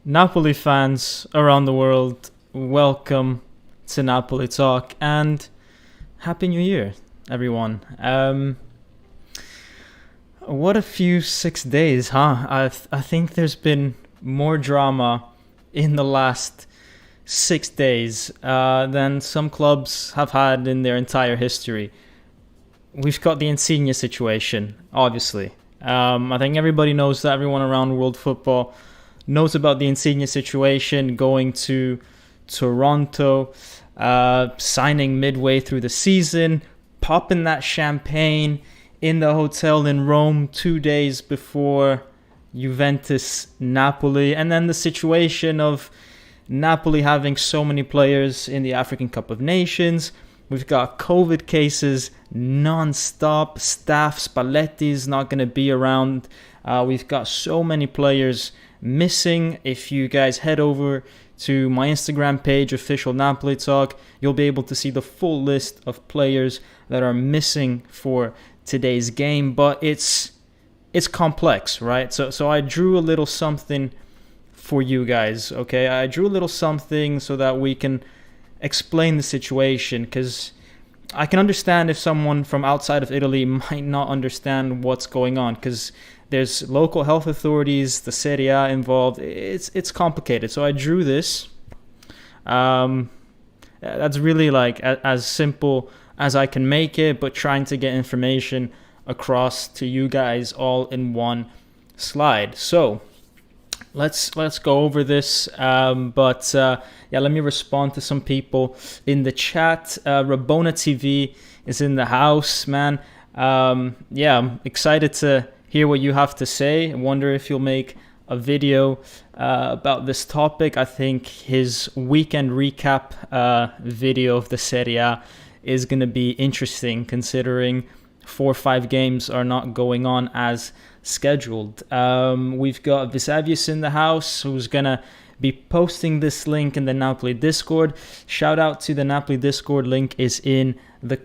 Napoli fans around the world, welcome to Napoli Talk and Happy New Year, everyone. What a few 6 days, huh? I think there's been more drama in the last 6 days than some clubs have had in their entire history. We've got the Insigne situation, obviously. I think everybody knows that. Everyone around world football knows about the Insigne situation, going to Toronto, signing midway through the season, popping that champagne in the hotel in Rome 2 days before Juventus Napoli, and then the situation of Napoli having so many players in the African Cup of Nations. We've got COVID cases non-stop. Staff Spalletti's not going to be around. We've got so many players missing. If you guys head over to my Instagram page, official Napoli Talk, you'll be able to see the full list of players that are missing for today's game. But it's complex, right? So I drew a little something for you guys, okay? I drew a little something so that we can explain the situation, because I can understand if someone from outside of Italy might not understand what's going on, because there's local health authorities, the Serie involved. It's complicated. So I drew this. That's really like as simple as I can make it, but trying to get information across to you guys all in one slide. So let's go over this. Let me respond to some people in the chat. Rabona TV is in the house, man. I'm excited to hear what you have to say. I wonder if you'll make a video about this topic. I think his weekend recap video of the Serie is going to be interesting, considering 4 or 5 games are not going on as scheduled. We've got Visavius in the house, who's going to be posting this link in the Napoli Discord. Shout out to the Napoli Discord. Link is in the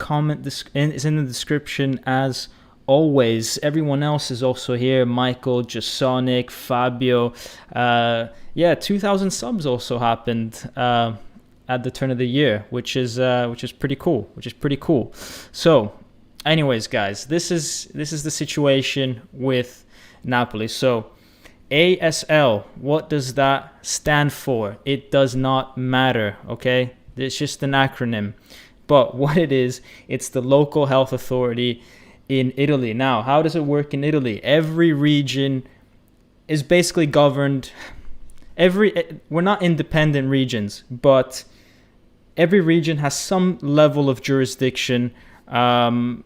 is in the description as always. Everyone else is also here. Michael, Jasonic, Fabio. 2,000 subs also happened at the turn of the year, which is pretty cool. So, anyways, guys, this is the situation with Napoli. So, ASL, what does that stand for? It does not matter, okay? It's just an acronym. But what it is, it's the local health authority in Italy. Now, how does it work in Italy? Every region is basically governed. We're not independent regions, but every region has some level of jurisdiction, and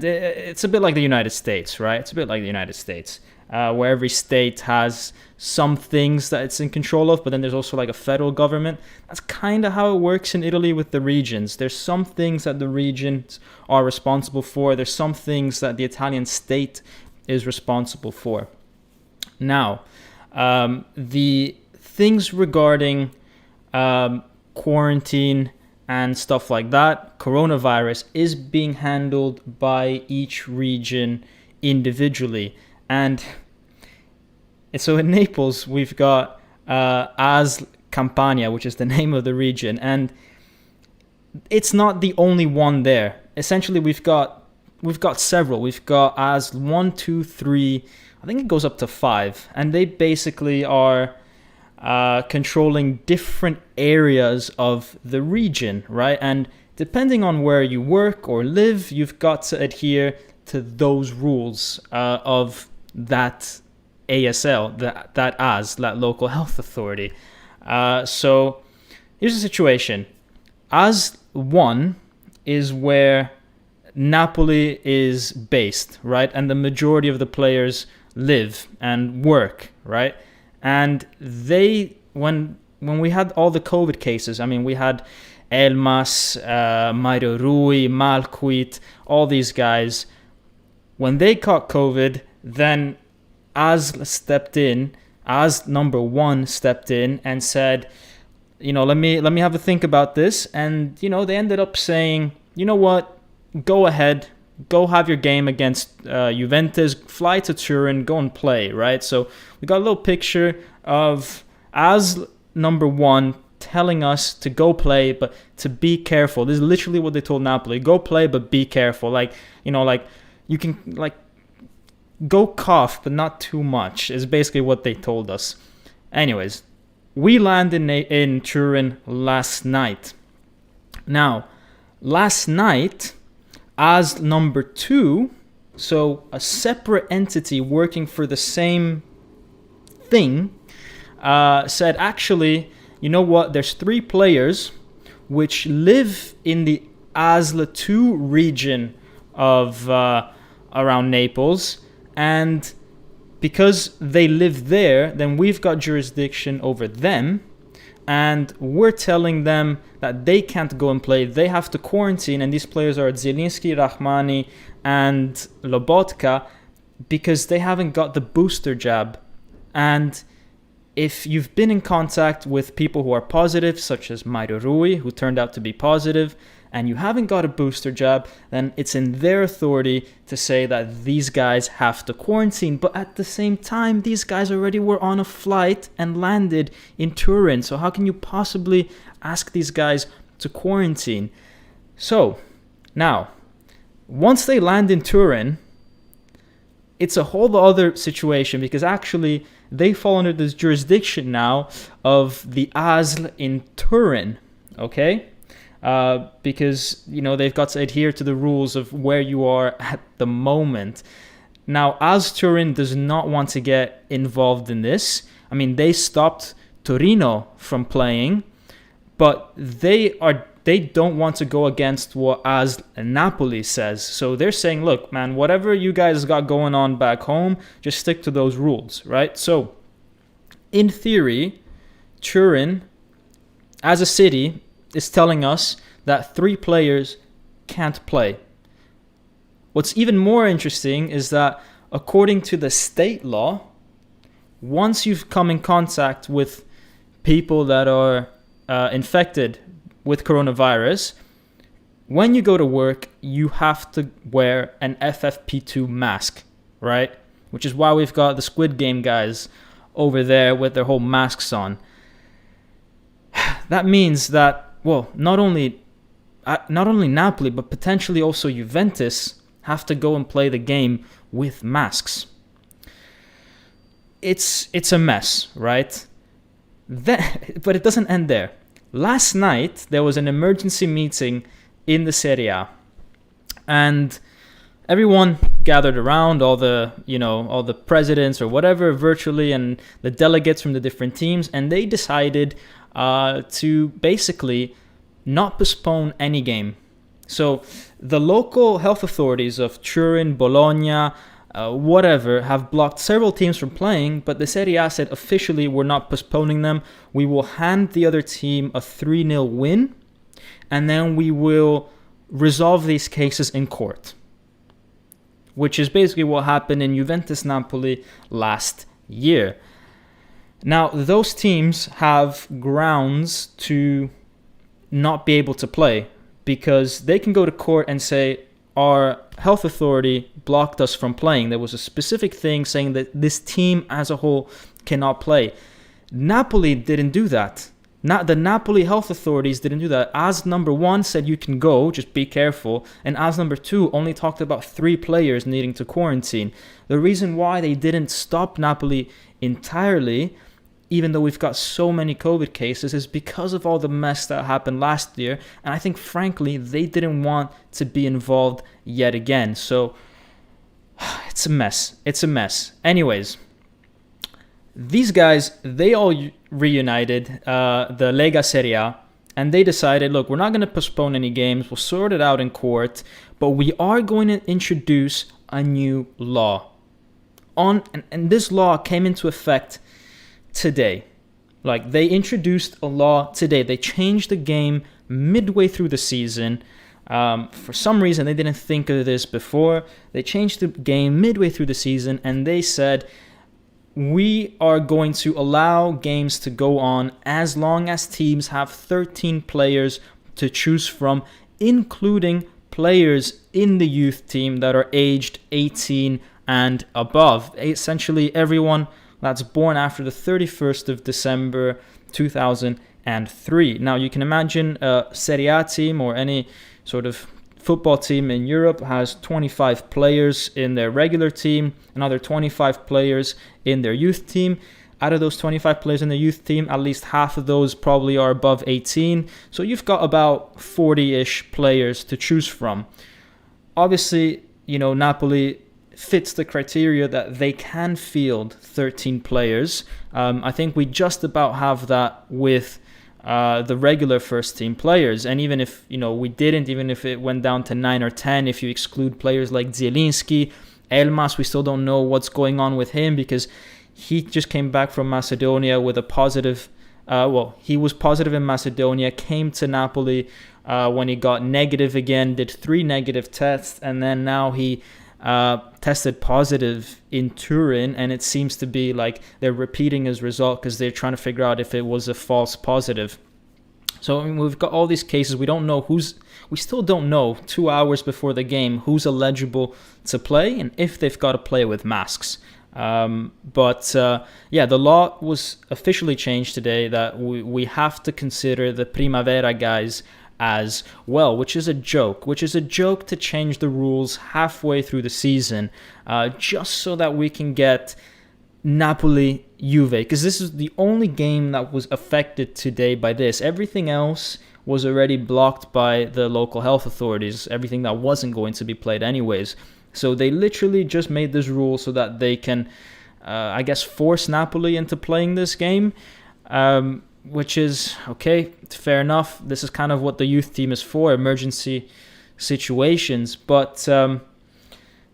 it's a bit like the United States, right? It's a bit like the United States, where every state has some things that it's in control of, but then there's also like a federal government. That's kind of how it works in Italy with the regions. There's some things that the regions are responsible for. There's some things that the Italian state is responsible for. Now, the things regarding quarantine and stuff like that, coronavirus, is being handled by each region individually. And so in Naples, we've got AS Campania, which is the name of the region, and it's not the only one there. Essentially, we've got several. We've got AS 1, 2, 3. I think it goes up to 5, and they basically are controlling different areas of the region, right? And depending on where you work or live, you've got to adhere to those rules of that ASL, that local health authority. So here's the situation. AS 1 is where Napoli is based, right? And the majority of the players live and work, right? And when we had all the COVID cases, I mean, we had Elmas, Mario Rui, Malquit, all these guys. When they caught COVID, then AS stepped in. AS number 1 stepped in and said, let me have a think about this. And they ended up saying, you know what, go ahead, go have your game against Juventus, fly to Turin, go and play, right? So we got a little picture of as number one telling us to go play, but to be careful. This is literally what they told Napoli. Go play, but be careful. Like, you can, go cough, but not too much, is basically what they told us. Anyways, we landed in Turin last night. Now, last night, as number two, so a separate entity working for the same thing, said, actually, you know what, there's 3 players which live in the ASL 2 region of around Naples, and because they live there, then we've got jurisdiction over them, and we're telling them that they can't go and play. They have to quarantine, and these players are Zielinski, Rahmani, and Lobotka, because they haven't got the booster jab. And if you've been in contact with people who are positive, such as Mario Rui, who turned out to be positive, and you haven't got a booster jab, then it's in their authority to say that these guys have to quarantine. But at the same time, these guys already were on a flight and landed in Turin. So how can you possibly ask these guys to quarantine? So now, once they land in Turin, it's a whole other situation, because actually they fall under this jurisdiction now of the ASL in Turin, okay? Because, they've got to adhere to the rules of where you are at the moment. Now, AS Turin does not want to get involved in this. I mean, they stopped Torino from playing, but they don't want to go against what AS Napoli says. So they're saying, look, man, whatever you guys got going on back home, just stick to those rules, right? So, in theory, Turin, as a city, is telling us that 3 players can't play. What's even more interesting is that according to the state law, once you've come in contact with people that are infected with coronavirus, when you go to work, you have to wear an FFP2 mask, right? Which is why we've got the Squid Game guys over there with their whole masks on. That means that, well, not only Napoli, but potentially also Juventus have to go and play the game with masks. It's a mess, right? But it doesn't end there. Last night, there was an emergency meeting in the Serie, and everyone gathered around, all the presidents or whatever, virtually, and the delegates from the different teams, and they decided to basically not postpone any game. So the local health authorities of Turin, Bologna, whatever, have blocked several teams from playing, but the Serie A said officially we're not postponing them. We will hand the other team a 3-0 win, and then we will resolve these cases in court, which is basically what happened in Juventus Napoli last year. Now, those teams have grounds to not be able to play, because they can go to court and say, our health authority blocked us from playing. There was a specific thing saying that this team as a whole cannot play. Napoli didn't do that. The Napoli health authorities didn't do that. AS number 1 said you can go, just be careful. And AS number 2 only talked about 3 players needing to quarantine. The reason why they didn't stop Napoli entirely, even though we've got so many COVID cases, is because of all the mess that happened last year. And I think, frankly, they didn't want to be involved yet again. So, it's a mess. It's a mess. Anyways, these guys, they all reunited, the Lega Serie, and they decided, look, we're not going to postpone any games. We'll sort it out in court. But we are going to introduce a new law. And this law came into effect today. Like, they introduced a law today. They changed the game midway through the season. For some reason, they didn't think of this before. They changed the game midway through the season, and they said, we are going to allow games to go on as long as teams have 13 players to choose from, including players in the youth team that are aged 18 and above. Essentially, everyone that's born after the 31st of December 2003. Now, you can imagine a Serie A team or any sort of football team in Europe has 25 players in their regular team, another 25 players in their youth team. Out of those 25 players in the youth team, at least half of those probably are above 18. So you've got about 40-ish players to choose from. Obviously, Napoli fits the criteria that they can field 13 players. I think we just about have that with the regular first team players. And even if, we didn't, even if it went down to 9 or 10, if you exclude players like Zielinski, Elmas, we still don't know what's going on with him because he just came back from Macedonia with a positive, he was positive in Macedonia, came to Napoli when he got negative again, did 3 negative tests, and then now he tested positive in Turin, and it seems to be like they're repeating his result because they're trying to figure out if it was a false positive. So we've got all these cases. We still don't know 2 hours before the game who's eligible to play and if they've got to play with masks. But the law was officially changed today that we have to consider the Primavera guys as well, which is a joke to change the rules halfway through the season, just so that we can get Napoli Juve, because this is the only game that was affected today by this. Everything else was already blocked by the local health authorities, everything that wasn't going to be played anyways. So they literally just made this rule so that they can, force Napoli into playing this game, which is, okay, fair enough. This is kind of what the youth team is for, emergency situations. But,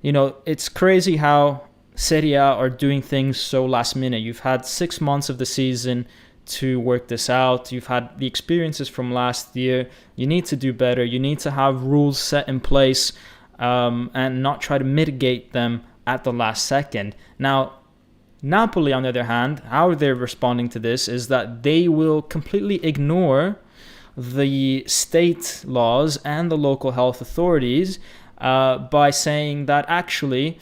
it's crazy how Serie A are doing things so last minute. You've had 6 months of the season to work this out. You've had the experiences from last year. You need to do better. You need to have rules set in place and not try to mitigate them at the last second. Now, Napoli, on the other hand, how they're responding to this is that they will completely ignore the state laws and the local health authorities by saying that actually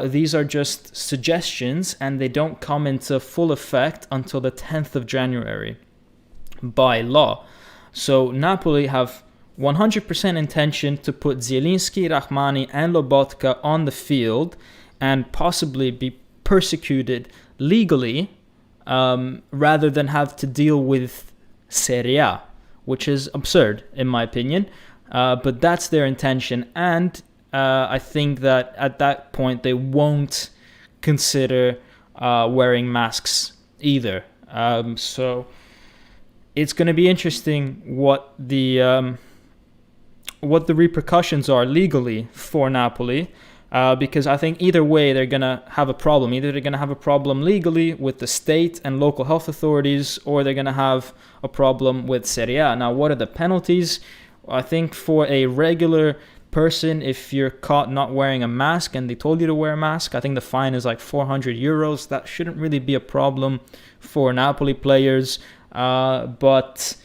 these are just suggestions and they don't come into full effect until the 10th of January by law. So Napoli have 100% intention to put Zielinski, Rahmani and Lobotka on the field and possibly be persecuted legally rather than have to deal with Serie A, which is absurd in my opinion. But that's their intention, and I think that at that point they won't consider wearing masks either. So it's going to be interesting what the repercussions are legally for Napoli. Because I think either way they're going to have a problem. Either they're going to have a problem legally with the state and local health authorities, or they're going to have a problem with Serie A. Now, what are the penalties? I think for a regular person, if you're caught not wearing a mask and they told you to wear a mask, I think the fine is like 400 euros. That shouldn't really be a problem for Napoli players, but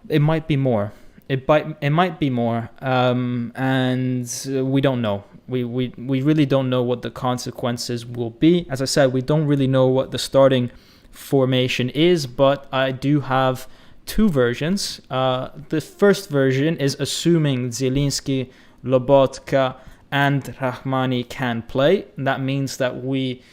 it might be more. It might be more, and we don't know. We really don't know what the consequences will be. As I said, we don't really know what the starting formation is, but I do have 2 versions. The first version is assuming Zielinski, Lobotka, and Rahmani can play. That means that we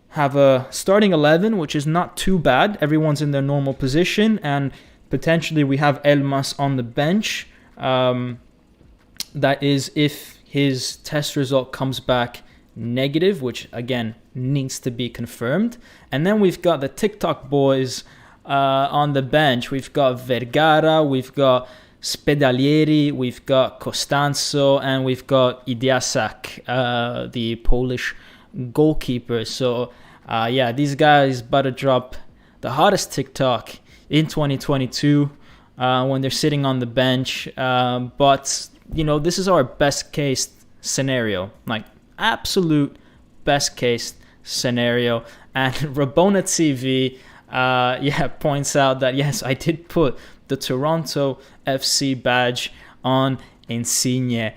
have a starting 11, which is not too bad. Everyone's in their normal position, and potentially we have Elmas on the bench. That is if his test result comes back negative, which again needs to be confirmed. And then we've got the TikTok boys on the bench. We've got Vergara, we've got Spedalieri, we've got Costanzo, and we've got Idiasak, the Polish goalkeeper. So these guys about to drop the hottest TikTok in 2022 when they're sitting on the bench. But this is our best case scenario, like absolute best case scenario. And Rabona TV points out that yes, I did put the Toronto FC badge on Insigne,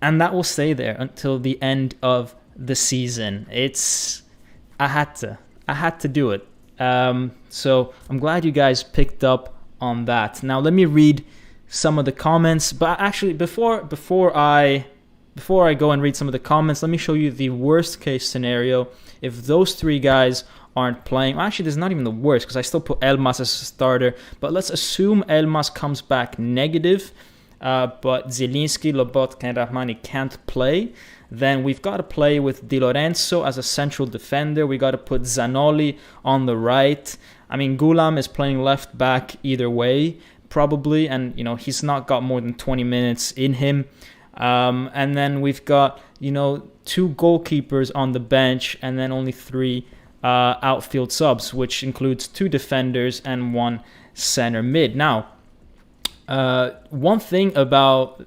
and that will stay there until the end of the season. I had to do it. So I'm glad you guys picked up on that. Now let me read some of the comments. But actually, before I go and read some of the comments, let me show you the worst case scenario if those three guys aren't playing. Actually, this is not even the worst because I still put Elmas as a starter. But let's assume Elmas comes back negative, but Zielinski, Lobotka, and Rahmani can't play. Then we've got to play with Di Lorenzo as a central defender. We got to put Zanoli on the right. I mean, Gulam is playing left back either way, probably, and he's not got more than 20 minutes in him. And then we've got two goalkeepers on the bench, and then only three outfield subs, which includes two defenders and one center mid. Now, one thing about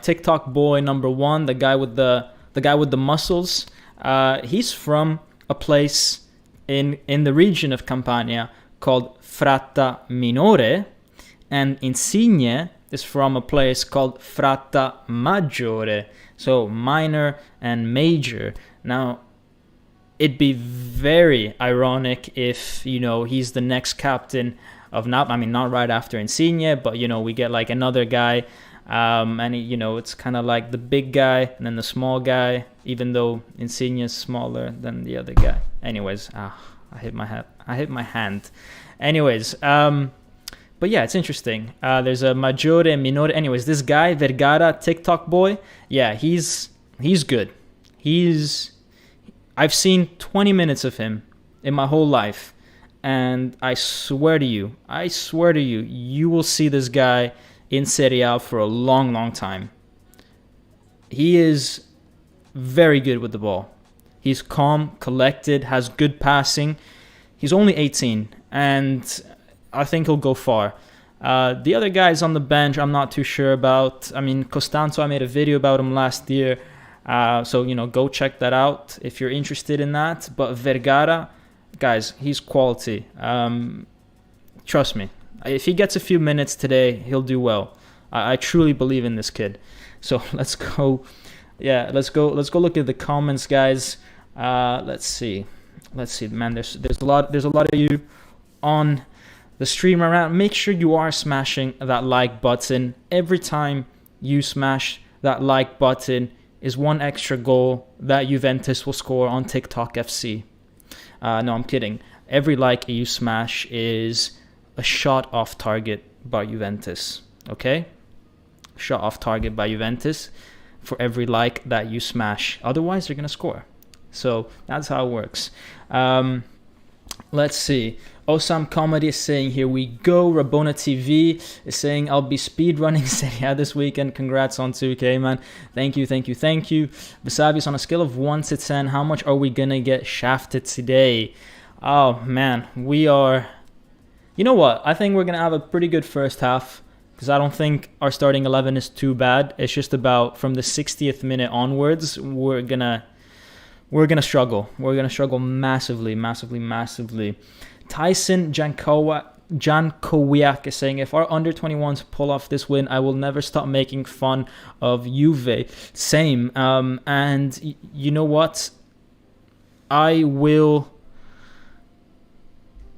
TikTok boy number one, the guy with the muscles, he's from a place in the region of Campania called Fratta Minore, and Insigne is from a place called Fratta Maggiore, so minor and major. Now, it'd be very ironic if he's the next captain of Napoli. I mean, not right after Insigne, but we get like another guy, and it's kind of like the big guy and then the small guy, even though Insigne is smaller than the other guy. Anyways, I hit my hand. Anyways, but yeah, it's interesting. There's a Maggiore and Minore. Anyways, this guy Vergara, TikTok boy, yeah, he's good. I've seen 20 minutes of him in my whole life, and I swear to you, you will see this guy in Serie A for a long, long time. He is very good with the ball. He's calm, collected, has good passing. He's only 18, and I think he'll go far. The other guys on the bench, I'm not too sure about. I mean, Costanzo, I made a video about him last year. So, go check that out if you're interested in that. But Vergara, guys, he's quality. Trust me. If he gets a few minutes today, he'll do well. I truly believe in this kid. So let's go. Yeah, let's go look at the comments, guys. Let's see. Man, there's a lot of you on the stream around. Make sure you are smashing that like button. Every time you smash that like button is one extra goal that Juventus will score on TikTok FC. No, I'm kidding. Every like you smash is a shot off target by Juventus. Okay? Shot off target by Juventus for every like that you smash. Otherwise, they're going to score. So that's how it works. Let's see. Osam Comedy is saying, here we go. Rabona TV is saying, I'll be speedrunning Serie A this weekend. Congrats on 2K, man. Thank you. Vesavius, on a scale of 1 to 10, how much are we going to get shafted today? Oh, man. We are... You know what? I think we're going to have a pretty good first half, because I don't think our starting 11 is too bad. It's just about from the 60th minute onwards, we're going to struggle. We're going to struggle massively. Tyson Jankowiak is saying, if our under-21s pull off this win, I will never stop making fun of Juve. Same. And you know what? I will...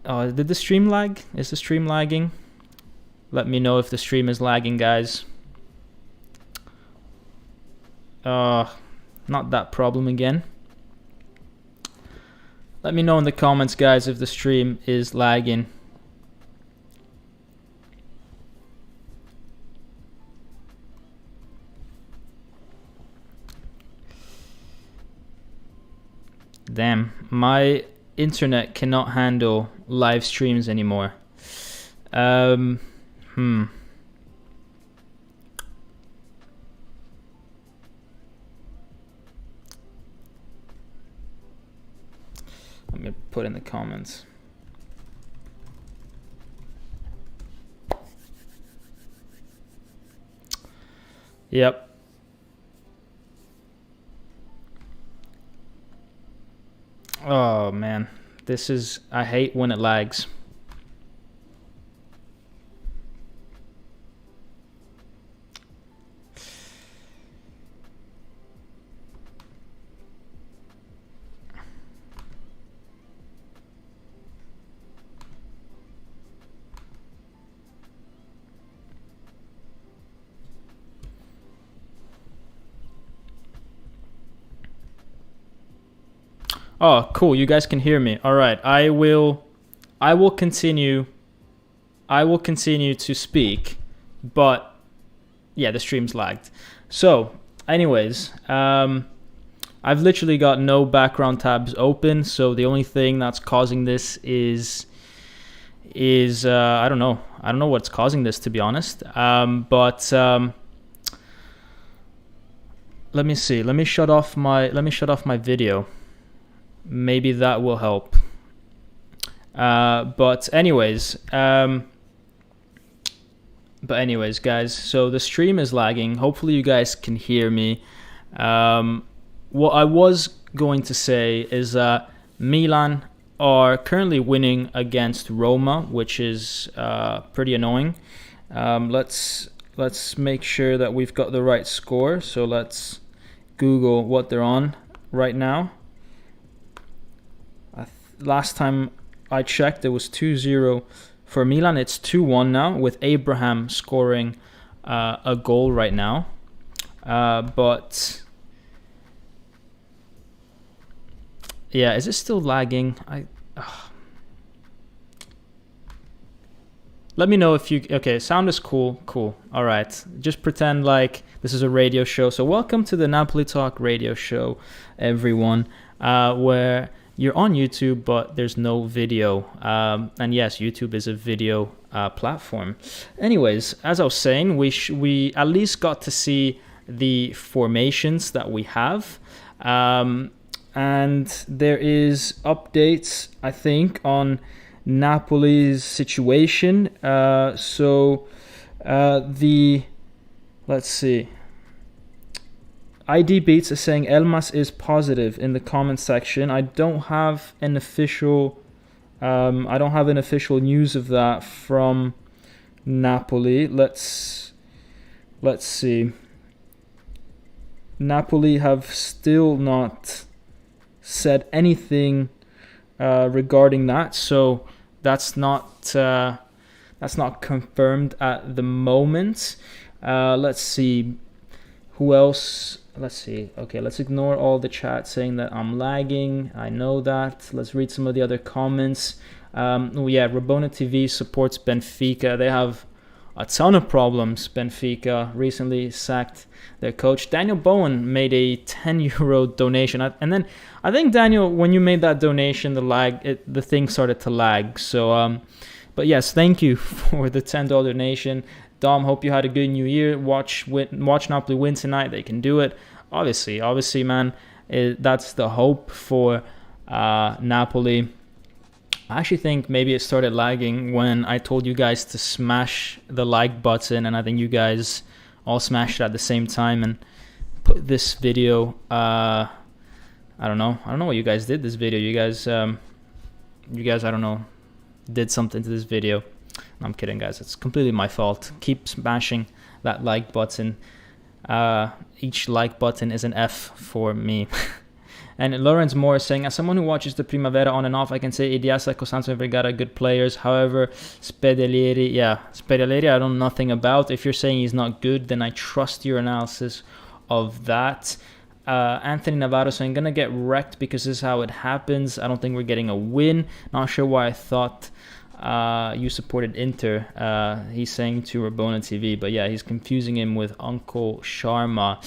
did the stream lag? Is the stream lagging? Let me know if the stream is lagging, guys. Not that problem again. Let me know in the comments, guys, if the stream is lagging. Damn, my internet cannot handle live streams anymore. Let me put in the comments. Yep. Oh man, I hate when it lags. Oh, cool. You guys can hear me. All right. I will continue to speak, but yeah, the stream's lagged. So, anyways, I've literally got no background tabs open, so the only thing that's causing this is I don't know what's causing this, to be honest. But let me see. Let me shut off my video. Maybe that will help. But anyways, guys. So the stream is lagging. Hopefully, you guys can hear me. What I was going to say is that Milan are currently winning against Roma, which is pretty annoying. Let's make sure that we've got the right score. So let's Google what they're on right now. Last time I checked, it was 2-0 for Milan. It's 2-1 now, with Abraham scoring a goal right now. But yeah, is it still lagging? Let me know if you... Okay, sound is cool. Cool. All right. Just pretend like this is a radio show. So welcome to the Napoli Talk radio show, everyone, where you're on YouTube, but there's no video. And yes, YouTube is a video platform. Anyways, as I was saying, we at least got to see the formations that we have. And there is updates, I think, on Napoli's situation. Let's see. ID Beats is saying Elmas is positive in the comment section. I don't have an official news of that from Napoli. Let's see. Napoli have still not said anything regarding that, so that's not confirmed at the moment. Let's see who else. Let's see. Okay, let's ignore all the chat saying that I'm lagging. I know that. Let's read some of the other comments. Rabona TV supports Benfica. They have a ton of problems. Benfica recently sacked their coach. Daniel Bowen made a €10 donation, and then I think, Daniel, when you made that donation, the thing started to lag. So, but yes, thank you for the $10 donation. Dom, hope you had a good New Year. Watch Napoli win tonight. They can do it. Obviously, man, that's the hope for Napoli. I actually think maybe it started lagging when I told you guys to smash the like button, and I think you guys all smashed it at the same time and put this video. I don't know what you guys did this video. You guys, I don't know, did something to this video. No, I'm kidding, guys. It's completely my fault. Keep smashing that like button. Each like button is an F for me. And Lawrence Moore is saying, as someone who watches the Primavera on and off, I can say Idiasa, Costanzo, and Vergara are good players. However, Spedalieri, I don't know nothing about. If you're saying he's not good, then I trust your analysis of that. Anthony Navarro saying, gonna get wrecked because this is how it happens. I don't think we're getting a win. Not sure why I thought you supported Inter. He's saying to Rabona TV, but yeah, he's confusing him with Uncle Sharma.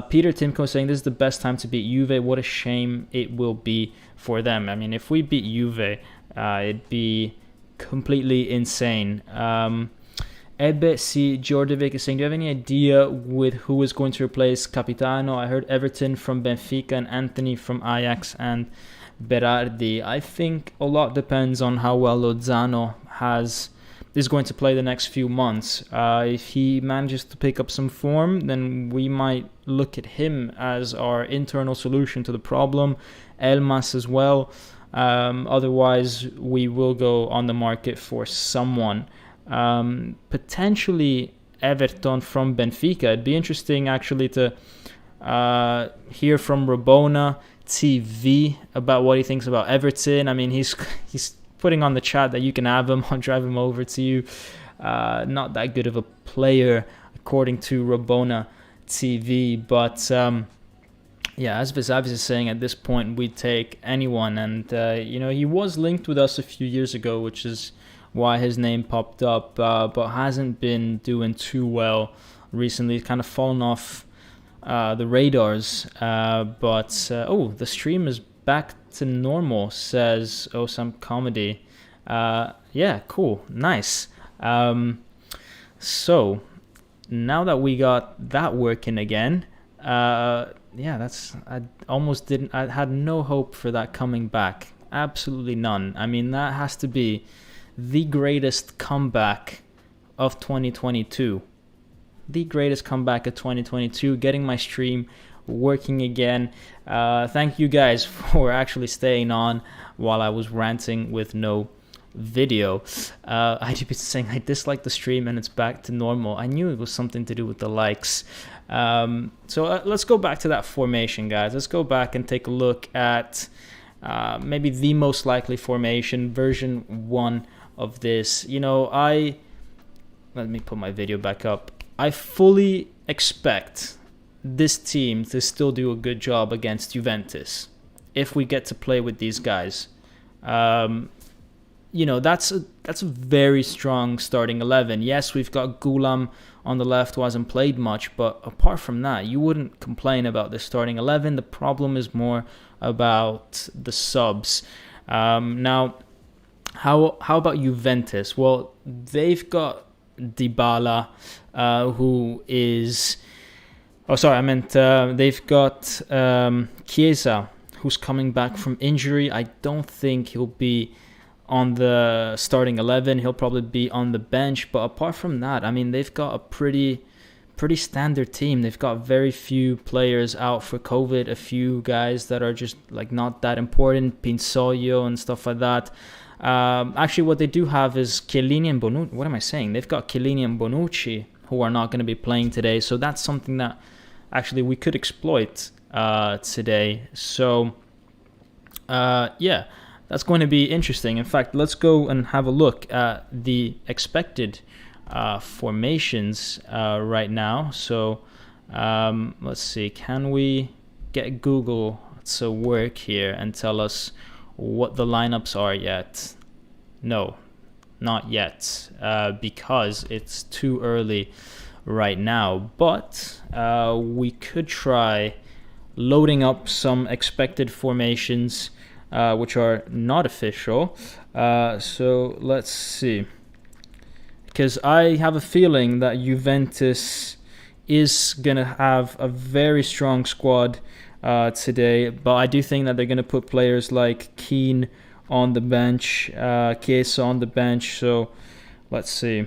Peter Timko saying, this is the best time to beat Juve. What a shame it will be for them. I mean, if we beat Juve, it'd be completely insane. Ebbe C. Jordovic is saying, do you have any idea with who is going to replace Capitano? I heard Everton from Benfica and Anthony from Ajax and Berardi. I think a lot depends on how well Lozano is going to play the next few months. If he manages to pick up some form, then we might look at him as our internal solution to the problem. Elmas as well. Otherwise, we will go on the market for someone. Potentially Everton from Benfica. It'd be interesting actually to hear from Rabona TV about what he thinks about Everton. I mean, he's putting on the chat that you can have him. I'll drive him over to you. Not that good of a player according to Rabona TV, but yeah, as Visavis is saying, at this point we'd take anyone, and he was linked with us a few years ago, which is why his name popped up, but hasn't been doing too well recently. He's kind of fallen off the radars, but the stream is back to normal, says some comedy. Yeah, cool, nice. So now that we got that working again, I had no hope for that coming back. Absolutely none. I mean, that has to be the greatest comeback of 2022. The greatest comeback of 2022, getting my stream working again. Thank you guys for actually staying on while I was ranting with no video. I'd been saying I dislike the stream and it's back to normal. I knew it was something to do with the likes. So let's go back to that formation, guys. Let's go back and take a look at maybe the most likely formation, version 1 of this. Let me put my video back up. I fully expect this team to still do a good job against Juventus if we get to play with these guys. That's a very strong starting 11. Yes, we've got Gulam on the left who hasn't played much, but apart from that, you wouldn't complain about the starting 11. The problem is more about the subs. Now, how about Juventus? Well, they've got Dybala, who is... they've got Chiesa, who's coming back from injury. I don't think he'll be on the starting 11. He'll probably be on the bench. But apart from that, I mean, they've got a pretty standard team. They've got very few players out for COVID, a few guys that are just like not that important, Pinsoglio and stuff like that. Actually, what they do have is Chiellini and Bonucci. What am I saying? They've got Chiellini and Bonucci, who are not going to be playing today. So that's something that actually we could exploit today. So, that's going to be interesting. In fact, let's go and have a look at the expected formations right now. So let's see. Can we get Google to work here and tell us what the lineups are yet? No, not yet, because it's too early right now. But we could try loading up some expected formations which are not official. So let's see. Because I have a feeling that Juventus is going to have a very strong squad today. But I do think that they're going to put players like Keane on the bench, Chiesa on the bench. So let's see.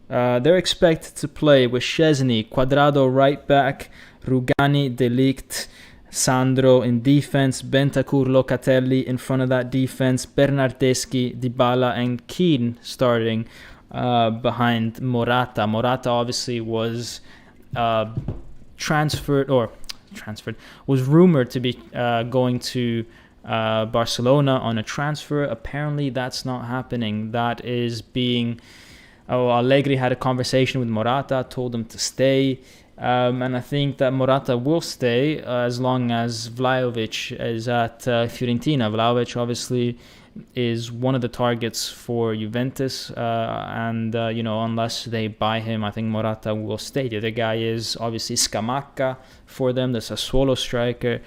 They're expected to play with Szczesny, Quadrado right back, Rugani, De Ligt, Sandro in defense, Bentancur, Locatelli in front of that defense, Bernardeschi, Dybala, and Keane starting behind Morata. Morata obviously was was rumored to be going to Barcelona on a transfer. Apparently that's not happening. That is being... Allegri had a conversation with Morata, told him to stay. And I think that Morata will stay as long as Vlahovic is at Fiorentina. Vlahovic obviously is one of the targets for Juventus, and unless they buy him, I think Morata will stay. The other guy is obviously Scamacca for them, the Sassuolo striker.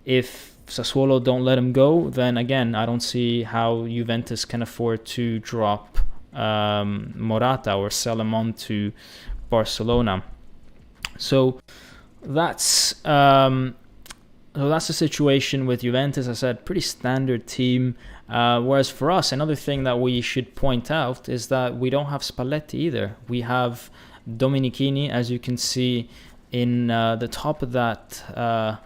If Sassuolo don't let him go, then again, I don't see how Juventus can afford to drop Morata or sell him on to Barcelona. So that's the situation with Juventus. I said pretty standard team. Whereas for us, another thing that we should point out is that we don't have Spalletti either. We have Dominichini, as you can see in the top of that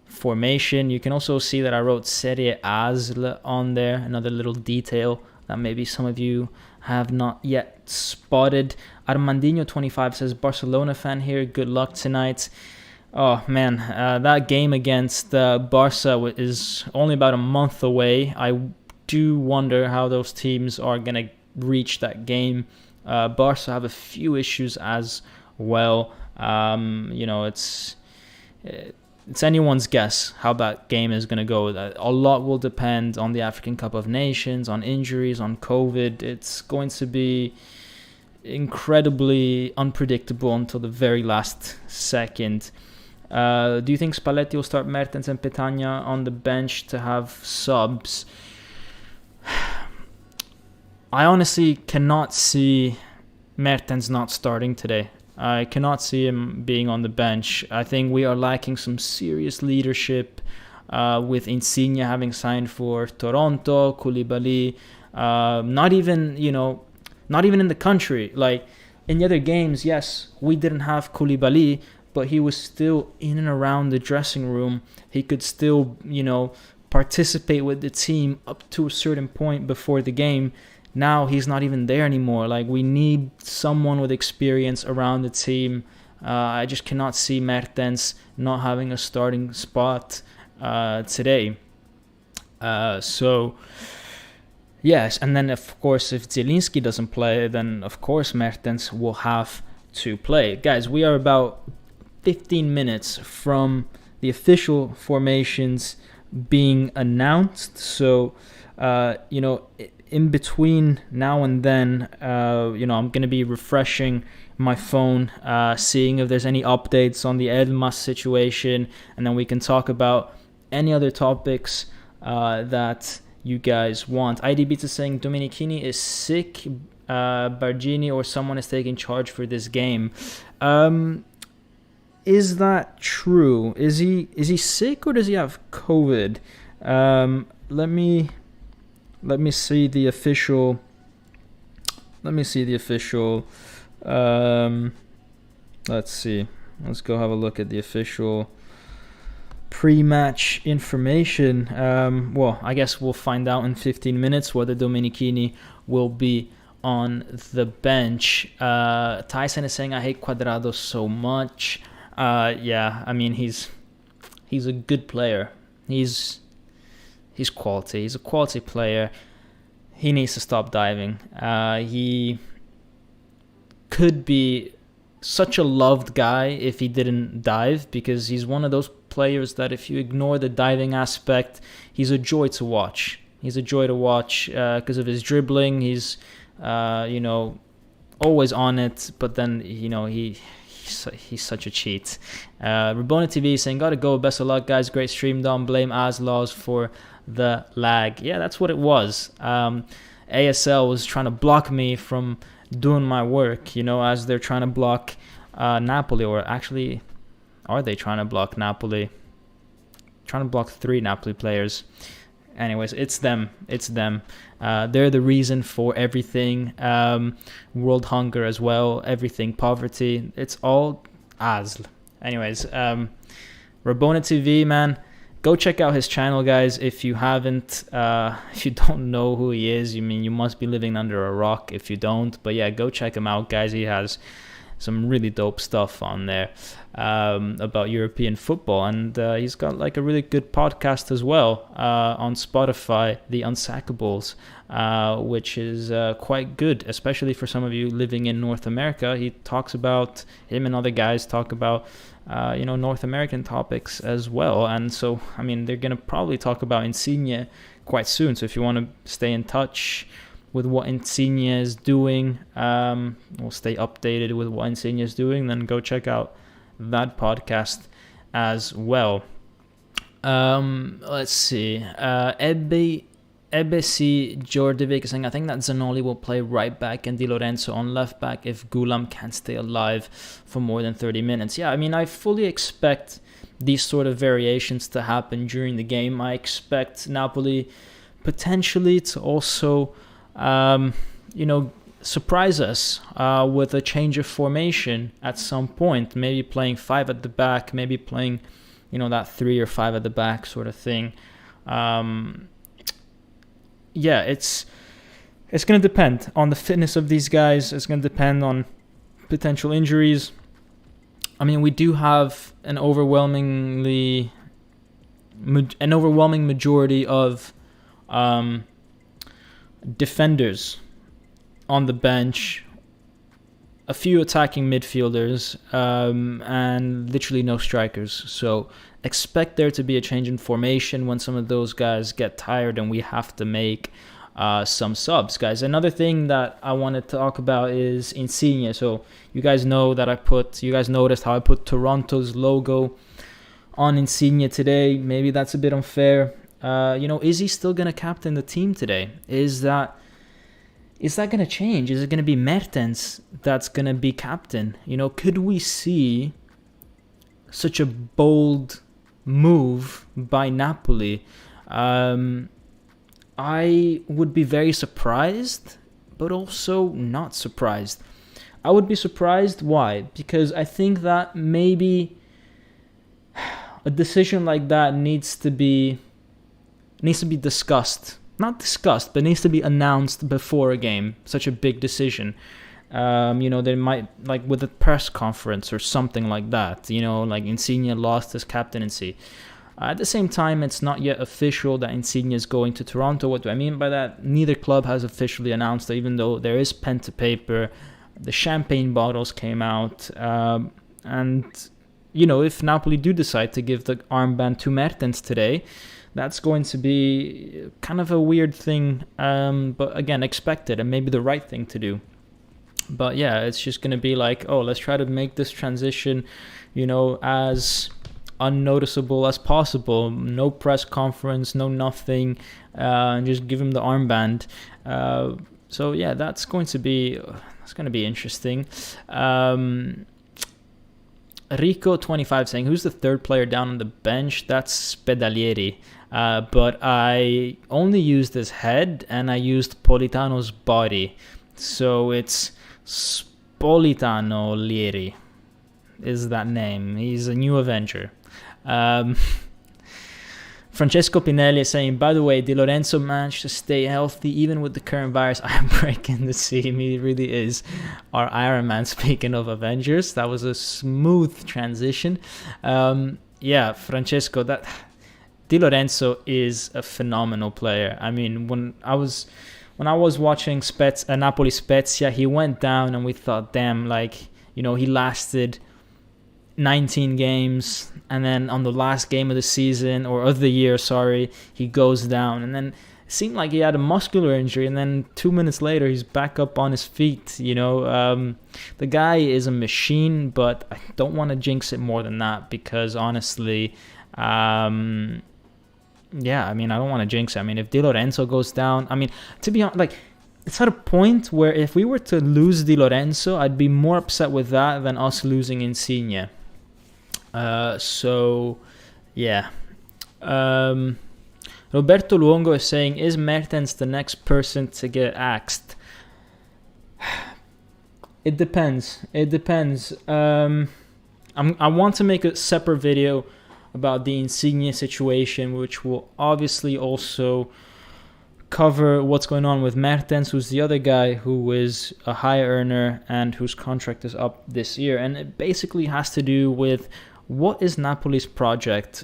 formation. You can also see that I wrote Serie ASL on there, another little detail that maybe some of you have not yet spotted. Armandinho25 says, Barcelona fan here, good luck tonight. Oh man, that game against Barca is only about a month away. I do wonder how those teams are going to reach that game. Barca have a few issues as well. it's anyone's guess how that game is going to go. A lot will depend on the African Cup of Nations, on injuries, on COVID. It's going to be incredibly unpredictable until the very last second. Do you think Spalletti will start Mertens and Petagna on the bench to have subs? I honestly cannot see Mertens not starting today. I cannot see him being on the bench. I think we are lacking some serious leadership with Insigne having signed for Toronto, Koulibaly, not even in the country. Like in the other games, yes, we didn't have Koulibaly, but he was still in and around the dressing room. He could still, participate with the team up to a certain point before the game. Now he's not even there anymore. Like, we need someone with experience around the team. I just cannot see Mertens not having a starting spot today. So, yes. And then, of course, if Zielinski doesn't play, then, of course, Mertens will have to play. Guys, we are about 15 minutes from the official formations being announced. So, in between now and then, I'm going to be refreshing my phone, seeing if there's any updates on the Elmas situation, and then we can talk about any other topics that you guys want. IDB is saying Domenichini is sick, Bargini or someone is taking charge for this game. Is that true? Is he sick or does he have COVID? Let me see the official. Let's see. Let's go have a look at the official pre-match information. Well, I guess we'll find out in 15 minutes whether Domenichini will be on the bench. Tyson is saying, I hate Cuadrado so much. Yeah, I mean, he's a good player. He's quality. He's a quality player. He needs to stop diving. He could be such a loved guy if he didn't dive, because he's one of those players that if you ignore the diving aspect, he's a joy to watch. He's a joy to watch because of his dribbling. He's, always on it, but then, he's such a cheat. Rabona TV saying, gotta go, best of luck guys, great stream, don't blame Aslaws for the lag. Yeah, that's what it was. ASL was trying to block me from doing my work, as they're trying to block Napoli, or actually, are they trying to block Napoli? Trying to block 3 Napoli players. Anyways, it's them. They're the reason for everything. World hunger as well. Everything. Poverty. It's all ASL. Anyways, Rabona TV, man. Go check out his channel, guys. If you haven't, if you don't know who he is, you must be living under a rock if you don't. But yeah, go check him out, guys. He has some really dope stuff on there about European football, and he's got like a really good podcast as well on Spotify, The Unsackables, which is quite good, especially for some of you living in North America. Him and other guys talk about North American topics as well, and so they're gonna probably talk about Insigne quite soon. So if you want to stay in touch with what Insigne is doing, we'll stay updated with what Insigne is doing, then go check out that podcast as well. Let's see. Ebesi Jordovic is saying, I think that Zanoli will play right back and Di Lorenzo on left back if Gulam can't stay alive for more than 30 minutes. Yeah, I fully expect these sort of variations to happen during the game. I expect Napoli potentially to also surprise us with a change of formation at some point, maybe playing 5 at the back, maybe playing that 3 or 5 at the back sort of thing. Yeah, it's going to depend on the fitness of these guys. It's going to depend on potential injuries. We do have an overwhelming majority of defenders on the bench a few attacking midfielders, and literally no strikers. So expect there to be a change in formation when some of those guys get tired and we have to make some subs, guys. Another thing that I want to talk about is Insigne. So you guys noticed how I put Toronto's logo on Insigne today. Maybe that's a bit unfair. Is he still going to captain the team today? Is that going to change? Is it going to be Mertens that's going to be captain? Could we see such a bold move by Napoli? I would be very surprised, but also not surprised. I would be surprised. Why? Because I think that maybe a decision like that needs to be discussed. Not discussed, but needs to be announced before a game. Such a big decision. They might, like with a press conference or something like that. Like Insigne lost his captaincy. At the same time, it's not yet official that Insigne is going to Toronto. What do I mean by that? Neither club has officially announced that, even though there is pen to paper. The champagne bottles came out. If Napoli do decide to give the armband to Mertens today, that's going to be kind of a weird thing, but again, expected and maybe the right thing to do. But yeah, it's just going to be like, let's try to make this transition, as unnoticeable as possible. No press conference, no nothing, and just give him the armband. So yeah, that's going to be interesting. Rico25 saying, who's the third player down on the bench? That's Pedalieri. But I only used his head and I used Politano's body. So it's Spolitano Lieri is that name. He's a new Avenger. Francesco Pinelli is saying, by the way, Di Lorenzo managed to stay healthy even with the current virus. I am breaking the seam. He really is our Iron Man. Speaking of Avengers, that was a smooth transition. Francesco, that Di Lorenzo is a phenomenal player. I mean, when I was watching Napoli Spezia, he went down and we thought, damn, he lasted 19 games, and then on the last game of the season, or of the year, he goes down, and then it seemed like he had a muscular injury, and then 2 minutes later he's back up on his feet. The guy is a machine, but I don't want to jinx it more than that, because honestly, I don't want to jinx it. I mean, if Di Lorenzo goes down, to be honest, it's at a point where if we were to lose Di Lorenzo, I'd be more upset with that than us losing Insigne. Roberto Luongo is saying, is Mertens the next person to get axed? It depends. I want to make a separate video about the Insigne situation, which will obviously also cover what's going on with Mertens, who's the other guy who is a high earner and whose contract is up this year. And it basically has to do with, what is Napoli's project?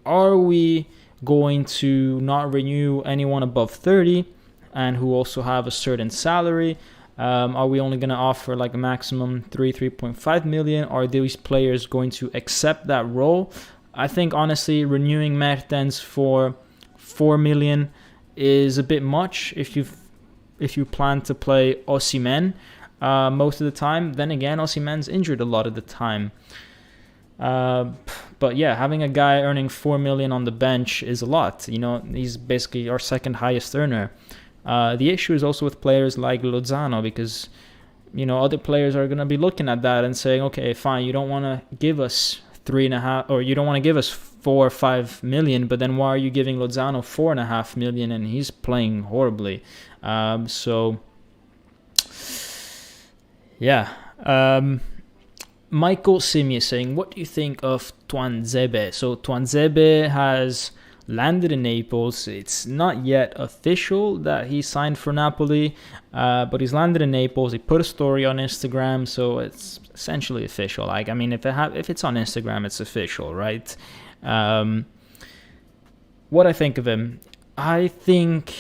Are we going to not renew anyone above 30 and who also have a certain salary? Are we only going to offer a maximum 3.5 million? Are these players going to accept that role? I think honestly, renewing Mertens for 4 million is a bit much if you plan to play Osimhen most of the time. Then again, Osimhen's injured a lot of the time. But yeah, having a guy earning 4 million on the bench is a lot. He's basically our second highest earner. The issue is also with players like Lozano, because other players are going to be looking at that and saying, okay, fine, you don't want to give us 3.5, or you don't want to give us 4 or 5 million, but then why are you giving Lozano 4.5 million and he's playing horribly? Michael Simi is saying, what do you think of Tuanzebe? So Tuanzebe has landed in Naples. It's not yet official that he signed for Napoli, but he's landed in Naples. He put a story on Instagram, so it's essentially official. If it's on Instagram, it's official, right? What I think of him, I think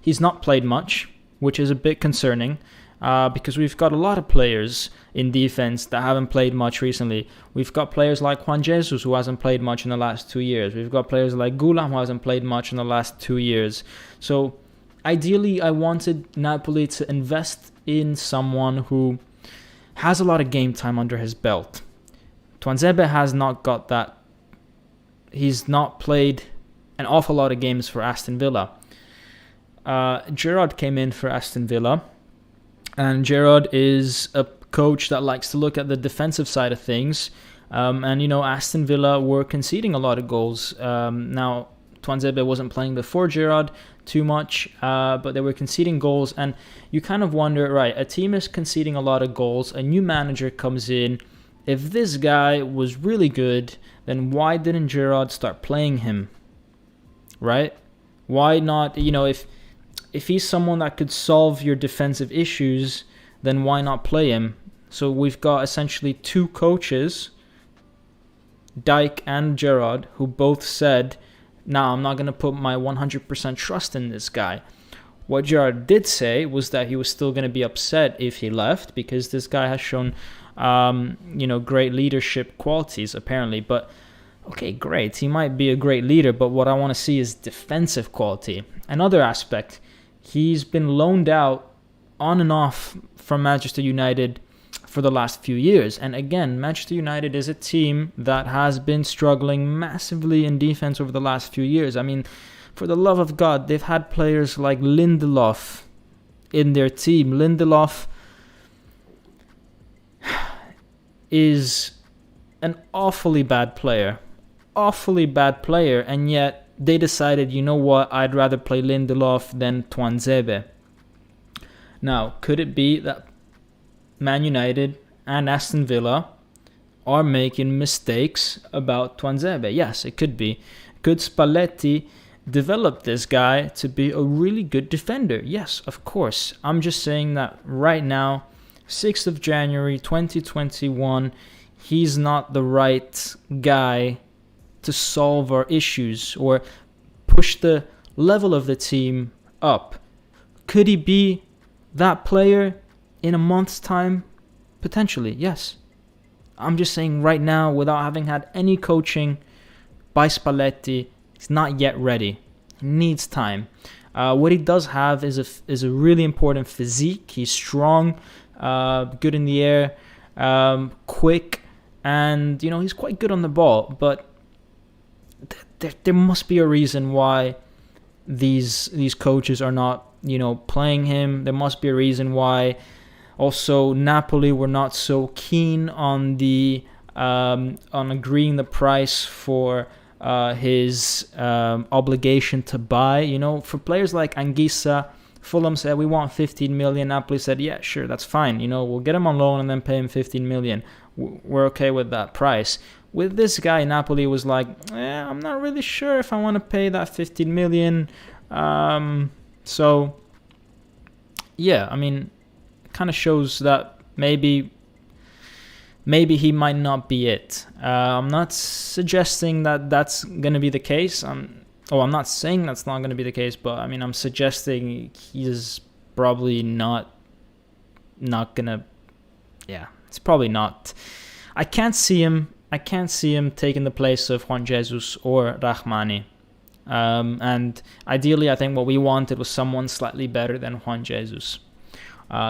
he's not played much, which is a bit concerning. because we've got a lot of players in defense that haven't played much recently. We've got players like Juan Jesus, who hasn't played much in the last 2 years. We've got players like Gulam, who hasn't played much in the last 2 years. So ideally, I wanted Napoli to invest in someone who has a lot of game time under his belt. Tuanzebe has not got that. He's not played an awful lot of games for Aston Villa. Gerrard came in for Aston Villa, and Gerrard is a coach that likes to look at the defensive side of things. And, Aston Villa were conceding a lot of goals. Now, Tuanzebe wasn't playing before Gerrard too much, but they were conceding goals. And you kind of wonder, right, a team is conceding a lot of goals. A new manager comes in. If this guy was really good, then why didn't Gerrard start playing him? Right? Why not, if he's someone that could solve your defensive issues, then why not play him? So we've got essentially two coaches, Dyke and Gerrard, who both said, "Nah, I'm not going to put my 100% trust in this guy." What Gerrard did say was that he was still going to be upset if he left, because this guy has shown, great leadership qualities, apparently. But, okay, great. He might be a great leader, but what I want to see is defensive quality. Another aspect, he's been loaned out on and off from Manchester United for the last few years. And again, Manchester United is a team that has been struggling massively in defense over the last few years. I mean, for the love of God, they've had players like Lindelof in their team. Lindelof is an awfully bad player, and yet they decided, you know what, I'd rather play Lindelof than Tuanzebe. Now, could it be that Man United and Aston Villa are making mistakes about Tuanzebe? Yes, it could be. Could Spalletti develop this guy to be a really good defender? Yes, of course. I'm just saying that right now, 6th of January 2021, he's not the right guy to solve our issues or push the level of the team up. Could he be that player in a month's time? Potentially, yes. I'm just saying right now, without having had any coaching by Spalletti, he's not yet ready. He needs time. What he does have is a really important physique. He's strong, good in the air, quick, and he's quite good on the ball. But there must be a reason why these coaches are not playing him. There must be a reason why. Also, Napoli were not so keen on on agreeing the price for his obligation to buy. For players like Anguissa, Fulham said, we want 15 million. Napoli said, yeah, sure, that's fine. We'll get him on loan and then pay him 15 million. We're okay with that price. With this guy, Napoli was like, I'm not really sure if I want to pay that 15 million. So, yeah, I mean, it kind of shows that maybe he might not be it. I'm not suggesting that that's going to be the case. I'm not saying that's not going to be the case, but I mean, I'm suggesting he's probably not going to. Yeah, it's probably not. I can't see him taking the place of Juan Jesus or Rahmani. And ideally, I think what we wanted was someone slightly better than Juan Jesus.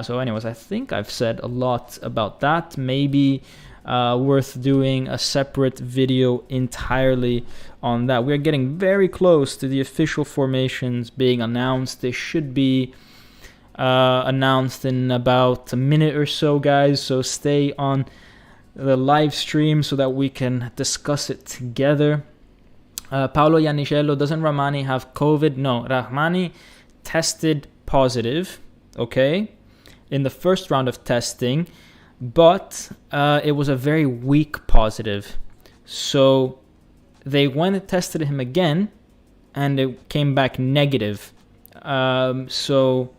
So anyways, I think I've said a lot about that. Maybe worth doing a separate video entirely on that. We're getting very close to the official formations being announced. They should be announced in about a minute or so, guys. So stay on the live stream so that we can discuss it together. Paolo Iannicello, doesn't Rahmani have COVID? No, Rahmani tested positive, okay, in the first round of testing, but it was a very weak positive. So they went and tested him again, and it came back negative. So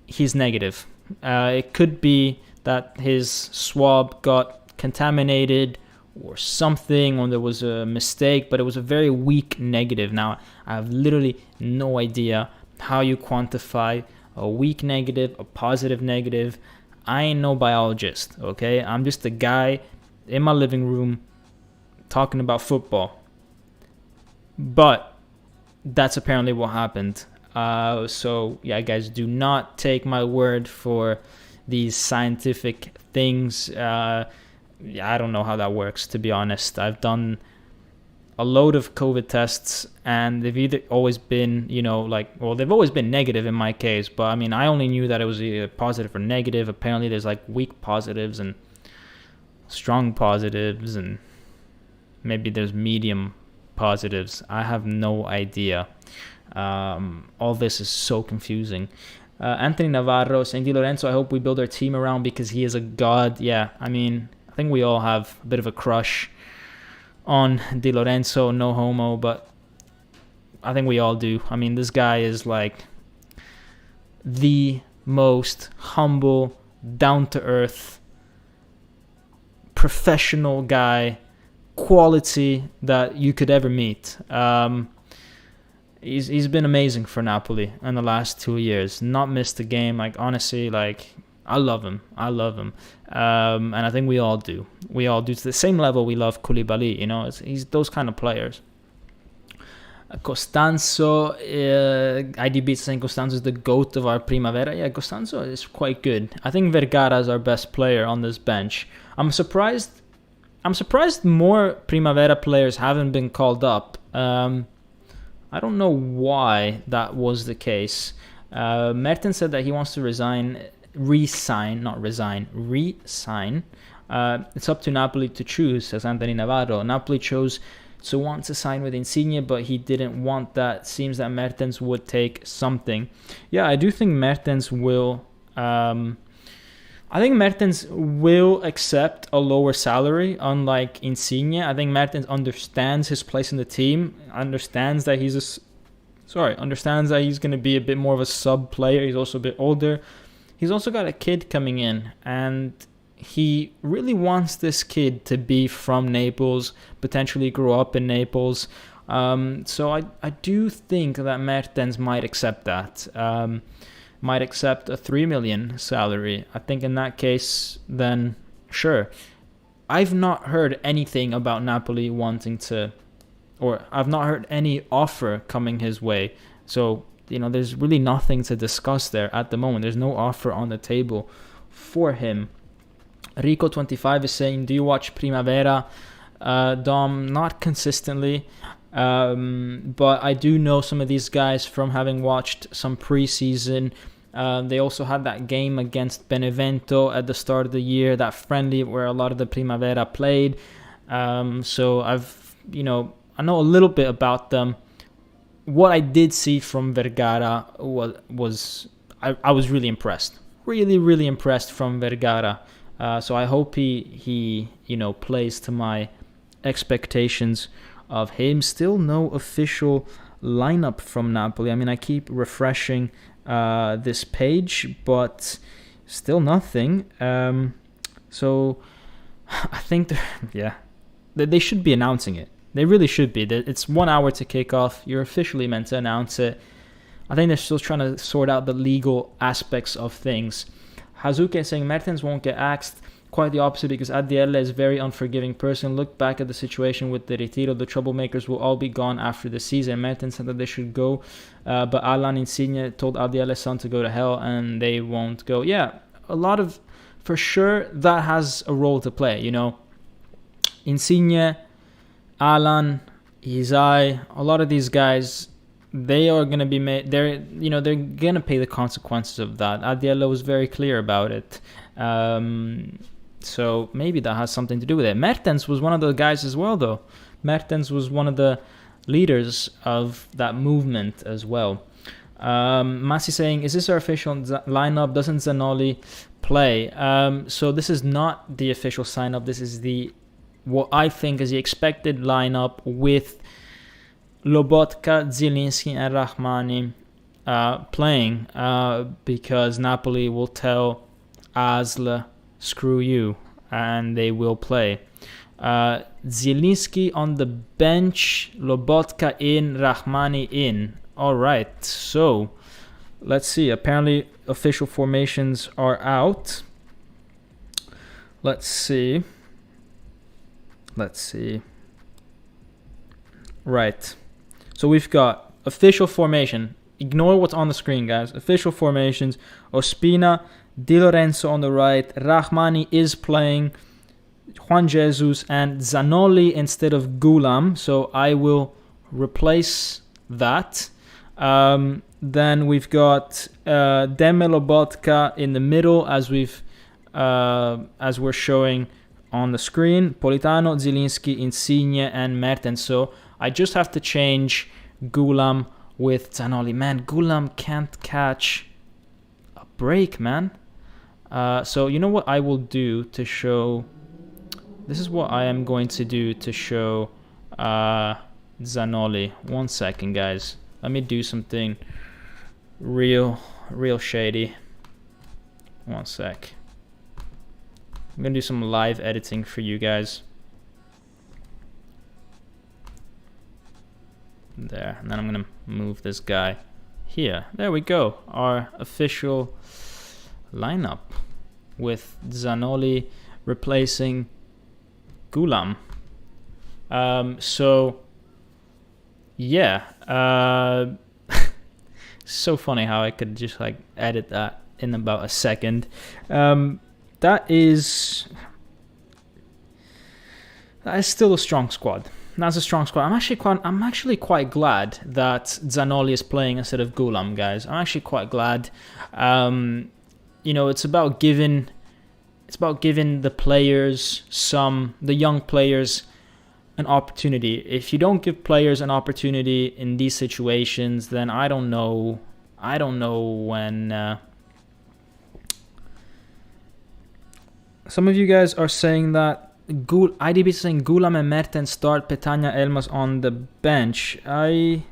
he's negative. It could be that his swab got contaminated or something, or there was a mistake, but it was a very weak negative. Now, I have literally no idea how you quantify a weak negative, a positive negative. I ain't no biologist, okay? I'm just a guy in my living room talking about football. But that's apparently what happened. So, yeah, guys, do not take my word for these scientific things. I don't know how that works, to be honest. I've done a load of COVID tests, and they've either always been, they've always been negative in my case. But, I mean, I only knew that it was either positive or negative. Apparently, there's, weak positives and strong positives, and maybe there's medium positives. I have no idea. All this is so confusing. Anthony Navarro saying, Di Lorenzo, I hope we build our team around because he is a god. Yeah, I mean, I think we all have a bit of a crush on Di Lorenzo, no homo, but I think we all do. I mean, this guy is the most humble, down-to-earth, professional guy, quality that you could ever meet. He's been amazing for Napoli in the last 2 years. Not missed a game. Honestly, I love him. And I think we all do. We all do. To the same level we love Koulibaly. He's those kind of players. Costanzo, IDB is saying Costanzo is the GOAT of our Primavera. Yeah, Costanzo is quite good. I think Vergara is our best player on this bench. I'm surprised more Primavera players haven't been called up. I don't know why that was the case. Mertens said that he wants to resign. It's up to Napoli to choose, says Anthony Navarro. Napoli chose to want to sign with Insigne, but he didn't want that. Seems that Mertens would take something. Yeah, I do think Mertens will... I think Mertens will accept a lower salary, unlike Insigne. I think Mertens understands his place in the team, understands that he's going to be a bit more of a sub player. He's also a bit older. He's also got a kid coming in, and he really wants this kid to be from Naples, potentially grow up in Naples. So I do think that Mertens might accept that. Might accept a 3 million salary. I think in that case, then sure. I've not heard anything about Napoli wanting to, or I've not heard any offer coming his way. So, there's really nothing to discuss there at the moment. There's no offer on the table for him. Rico25 is saying, do you watch Primavera? Dom, not consistently. But I do know some of these guys from having watched some preseason. They also had that game against Benevento at the start of the year, that friendly where a lot of the Primavera played. So I know a little bit about them. What I did see from Vergara was I was really impressed. Really, really impressed from Vergara. So I hope he plays to my expectations of him. Still no official lineup from Napoli. I mean, I keep refreshing this page, but still nothing. So I think they should be announcing it. They really should be. It's 1 hour to kick off. You're officially meant to announce it. I think they're still trying to sort out the legal aspects of things. Hazuke is saying Mertens won't get axed. Quite the opposite, because Adiele is a very unforgiving person. Look back at the situation with the Retiro. The troublemakers will all be gone after the season. Mertens said that they should go, but Alan Insigne told Adiele's son to go to hell, and they won't go. Yeah, for sure, that has a role to play, Insigne, Alan, Izai, a lot of these guys, they are going to be made, they're going to pay the consequences of that. Adiele was very clear about it. So maybe that has something to do with it. Mertens was one of the guys as well, though. Mertens was one of the leaders of that movement as well. Masi saying, is this our official lineup? Doesn't Zanoli play? So this is not the official sign-up. This is what I think is the expected lineup with Lobotka, Zielinski, and Rahmani playing, because Napoli will tell Asl, screw you, and they will play. Zielinski on the bench, Lobotka in, Rahmani in. All right, so let's see. Apparently, official formations are out. Let's see. Right. So we've got official formation. Ignore what's on the screen, guys. Official formations. Ospina, Di Lorenzo on the right. Rahmani is playing. Juan Jesus and Zanoli instead of Gulam. So I will replace that. Then we've got Deme Lobotka in the middle, as we're showing on the screen. Politano, Zielinski, Insigne, and Mertens. So I just have to change Gulam with Zanoli. Man, Gulam can't catch a break, man. So you know what I will do to show... This is what I am going to do to show Zanoli. 1 second, guys. Let me do something real shady. 1 sec. I'm going to do some live editing for you guys. There. And then I'm going to move this guy here. There we go. Our official lineup with Zanoli replacing Gulam. So yeah, so funny how I could just like edit that in about a second. That is still a strong squad. That's a strong squad. I'm actually quite glad that Zanoli is playing instead of Gulam, guys. I'm actually quite glad. You know, it's about giving the players the young players an opportunity. If you don't give players an opportunity in these situations, then I don't know when. Some of you guys are saying that IDB is saying Gulam and Mertens start, Petagna, Elmas on the bench. I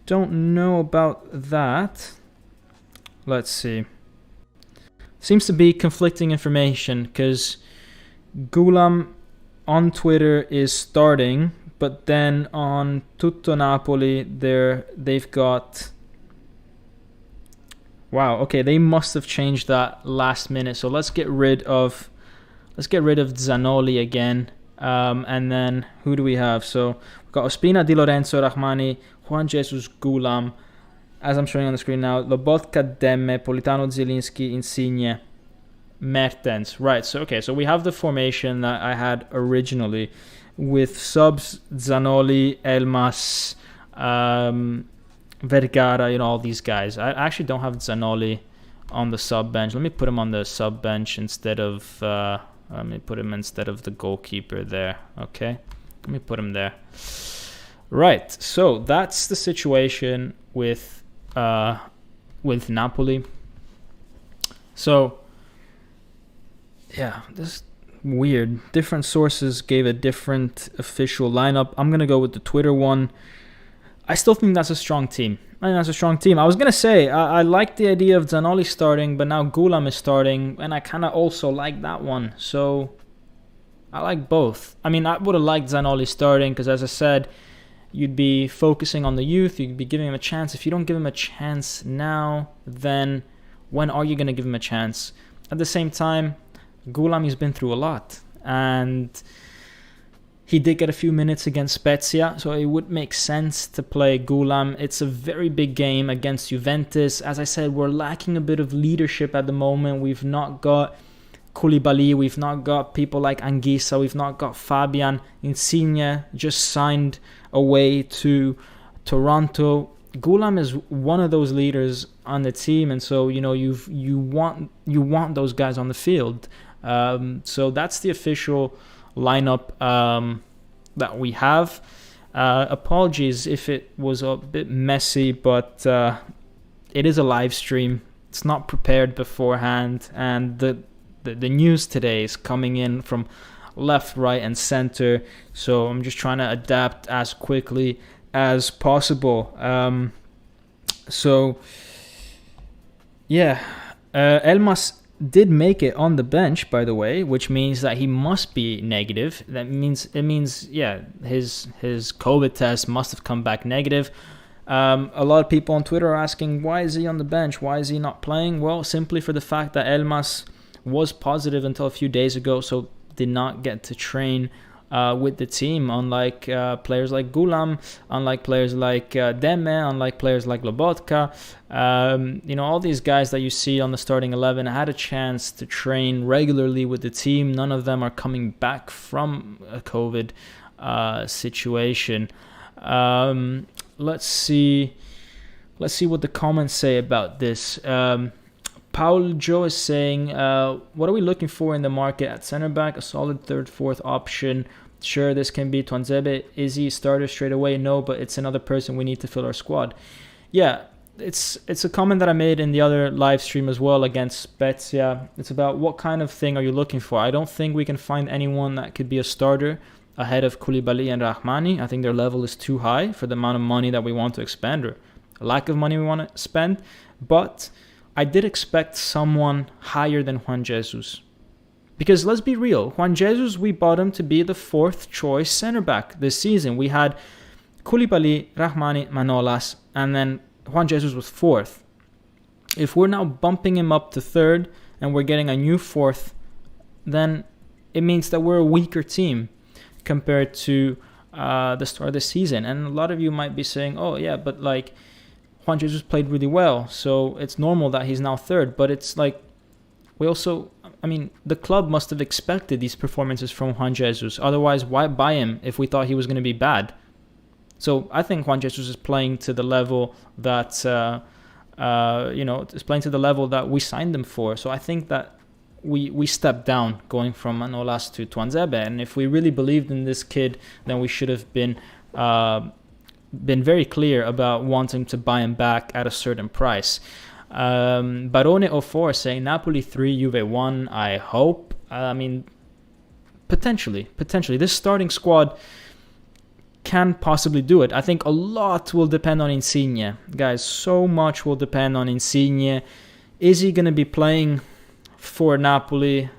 don't know about that. Let's see. Seems to be conflicting information, because Gulam on Twitter is starting, but then on Tutto Napoli they've got... Wow, okay, they must have changed that last minute. So let's get rid of Zanoli again. And then who do we have? So we've got Ospina, Di Lorenzo, Rahmani, Juan Jesus, Gulam. As I'm showing on the screen now, Lobotka, Demme, Politano, Zielinski, Insigne, Mertens. Right, so okay, so we have the formation that I had originally with subs, Zanoli, Elmas, Vergara, you know, all these guys. I actually don't have Zanoli on the sub bench. Let me put him on the sub bench instead of the goalkeeper there. Okay, let me put him there. Right, so that's the situation with Napoli. So yeah, this weird. Different sources gave a different official lineup. I'm gonna go with the Twitter one. I still think that's a strong team. I was gonna say I like the idea of Zanoli starting, but now Gulam is starting, and I kind of also like that one. So I like both. I mean, I would have liked Zanoli starting because, as I said, you'd be focusing on the youth. You'd be giving him a chance. If you don't give him a chance now, then when are you gonna give him a chance? At the same time, Gulam has been through a lot, and he did get a few minutes against Spezia, so it would make sense to play Gulam. It's a very big game against Juventus. As I said, we're lacking a bit of leadership at the moment. We've not got Koulibaly, we've not got people like Anguissa, we've not got Fabian. Insigne just signed away to Toronto. Gulam is one of those leaders on the team, and so you want those guys on the field. So that's the official lineup that we have. Apologies if it was a bit messy, but it is a live stream. It's not prepared beforehand, and the news today is coming in from left, right, and center. So I'm just trying to adapt as quickly as possible. So yeah, Elmas did make it on the bench, by the way, which means that he must be negative. It means yeah, his COVID test must have come back negative. A lot of people on Twitter are asking, why is he on the bench? Why is he not playing? Well, simply for the fact that Elmas was positive until a few days ago, so did not get to train with the team, unlike players like Gulam, unlike players like Demme, unlike players like Lobotka. All these guys that you see on the starting 11 had a chance to train regularly with the team. None of them are coming back from a COVID situation. Let's see what the comments say about this. Paul Joe is saying, what are we looking for in the market at center back? A solid third, fourth option. Sure, this can be Tuanzebe. Is he a starter straight away? No, but it's another person we need to fill our squad. Yeah, it's a comment that I made in the other live stream as well against Spezia. It's about what kind of thing are you looking for. I don't think we can find anyone that could be a starter ahead of Koulibaly and Rahmani. I think their level is too high for the amount of money that we want to expend, or lack of money we want to spend. But I did expect someone higher than Juan Jesus. Because let's be real, Juan Jesus, we bought him to be the fourth choice center back this season. We had Koulibaly, Rahmani, Manolas, and then Juan Jesus was fourth. If we're now bumping him up to third and we're getting a new fourth, then it means that we're a weaker team compared to the start of the season. And a lot of you might be saying, oh yeah, but like Juan Jesus played really well, so it's normal that he's now third. But it's like, the club must have expected these performances from Juan Jesus. Otherwise, why buy him if we thought he was going to be bad? So I think Juan Jesus is playing to the level that, is playing to the level that we signed him for. So I think that we stepped down going from Manolas to Tuanzebe. And if we really believed in this kid, then we should have been very clear about wanting to buy him back at a certain price. Barone04 saying Napoli 3, Juve 1, I hope. Potentially. This starting squad can possibly do it. I think a lot will depend on Insigne. Guys, so much will depend on Insigne. Is he going to be playing for Napoli?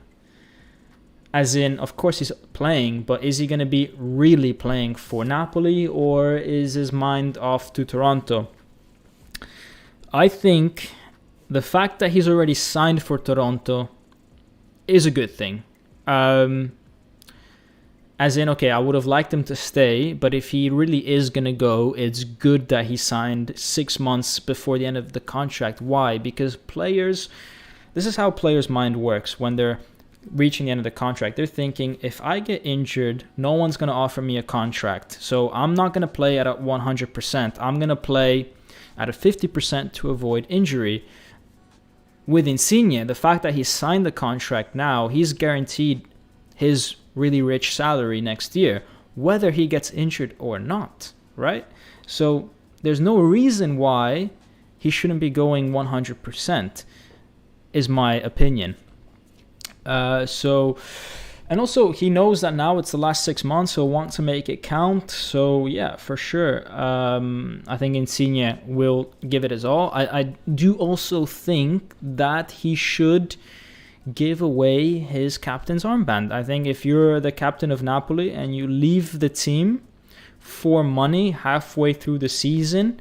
As in, of course he's playing, but is he going to be really playing for Napoli, or is his mind off to Toronto? I think the fact that he's already signed for Toronto is a good thing. As in, okay, I would have liked him to stay, but if he really is going to go, it's good that he signed 6 months before the end of the contract. Why? Because this is how players' mind works when they're reaching the end of the contract. They're thinking, if I get injured, no one's going to offer me a contract. So I'm not going to play at a 100%. I'm going to play at a 50% to avoid injury. With Insigne, the fact that he signed the contract now, he's guaranteed his really rich salary next year, whether he gets injured or not, right? So there's no reason why he shouldn't be going 100%, is my opinion. And also, he knows that now it's the last 6 months, so want to make it count. So, yeah, for sure. I think Insigne will give it his all. I do also think that he should give away his captain's armband. I think if you're the captain of Napoli and you leave the team for money halfway through the season,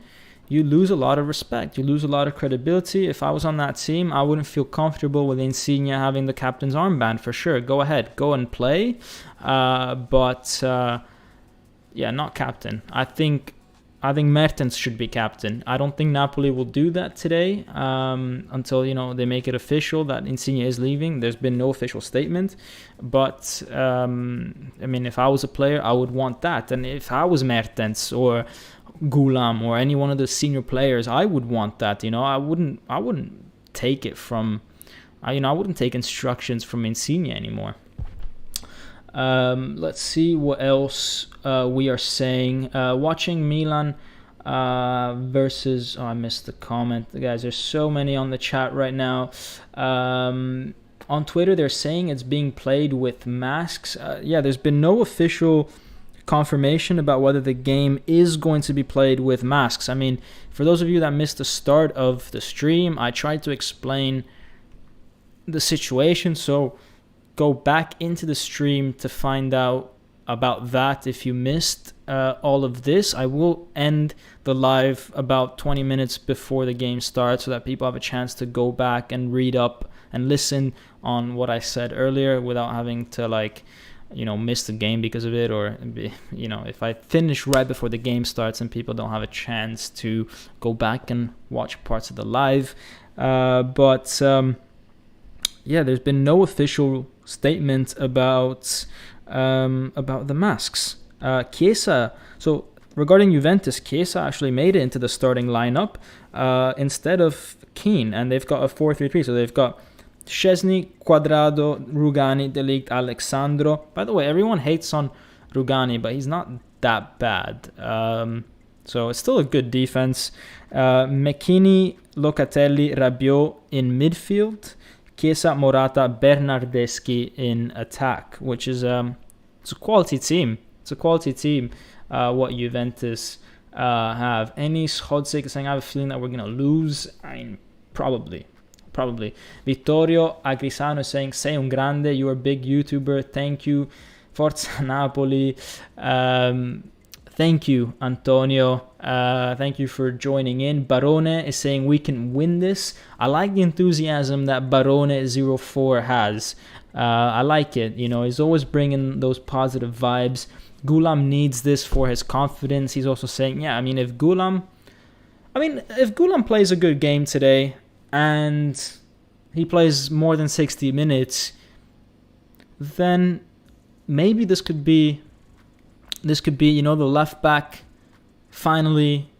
you lose a lot of respect. You lose a lot of credibility. If I was on that team, I wouldn't feel comfortable with Insigne having the captain's armband for sure. Go ahead. Go and play. But not captain. I think Mertens should be captain. I don't think Napoli will do that today until, they make it official that Insigne is leaving. There's been no official statement. But, if I was a player, I would want that. And if I was Mertens or Gulam or any one of the senior players, I would want that. I wouldn't take it from, I wouldn't take instructions from Insigne anymore. Let's see what else we are saying. Watching Milan versus, I missed the comment. Guys, there's so many on the chat right now. On Twitter, they're saying it's being played with masks. There's been no official confirmation about whether the game is going to be played with masks. For those of you that missed the start of the stream, I tried to explain the situation, so go back into the stream to find out about that. If you missed all of this, I will end the live about 20 minutes before the game starts so that people have a chance to go back and read up and listen on what I said earlier without having to miss the game because of it, or if I finish right before the game starts and people don't have a chance to go back and watch parts of the live. But there's been no official statement about the masks. Chiesa. So regarding Juventus, Chiesa actually made it into the starting lineup instead of Keane, and they've got a 4-3-3. So they've got Szczesny, Cuadrado, Rugani, De Ligt, Alexandro. By the way, everyone hates on Rugani, but he's not that bad. So it's still a good defense. McKinney, Locatelli, Rabiot in midfield. Chiesa, Morata, Bernardeschi in attack, which is it's a quality team. It's a quality team, what Juventus have. Enis Hodzic saying, I have a feeling that we're going to lose. I mean, probably. Vittorio Agrisano saying, sei un grande, you're a big YouTuber, thank you. Forza Napoli. Thank you, Antonio. Thank you for joining in. Barone is saying we can win this. I like the enthusiasm that Barone04 has. I like it. He's always bringing those positive vibes. Gulam needs this for his confidence. He's also saying, if Gulam plays a good game today and he plays more than 60 minutes, then maybe this could be, the left back finally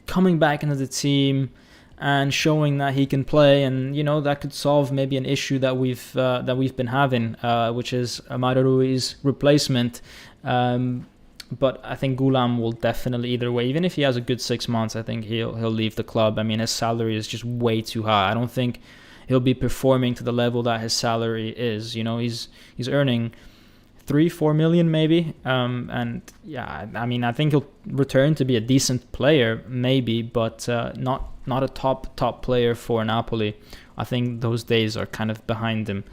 coming back into the team and showing that he can play, and that could solve maybe an issue that we've been having, which is Amaro Rui's replacement. But I think Gulam will definitely, either way, even if he has a good 6 months, I think he'll leave the club. I mean, his salary is just way too high. I don't think he'll be performing to the level that his salary is. He's earning 3-4 million maybe, and I think he'll return to be a decent player maybe, but not a top player for Napoli. I think those days are kind of behind him.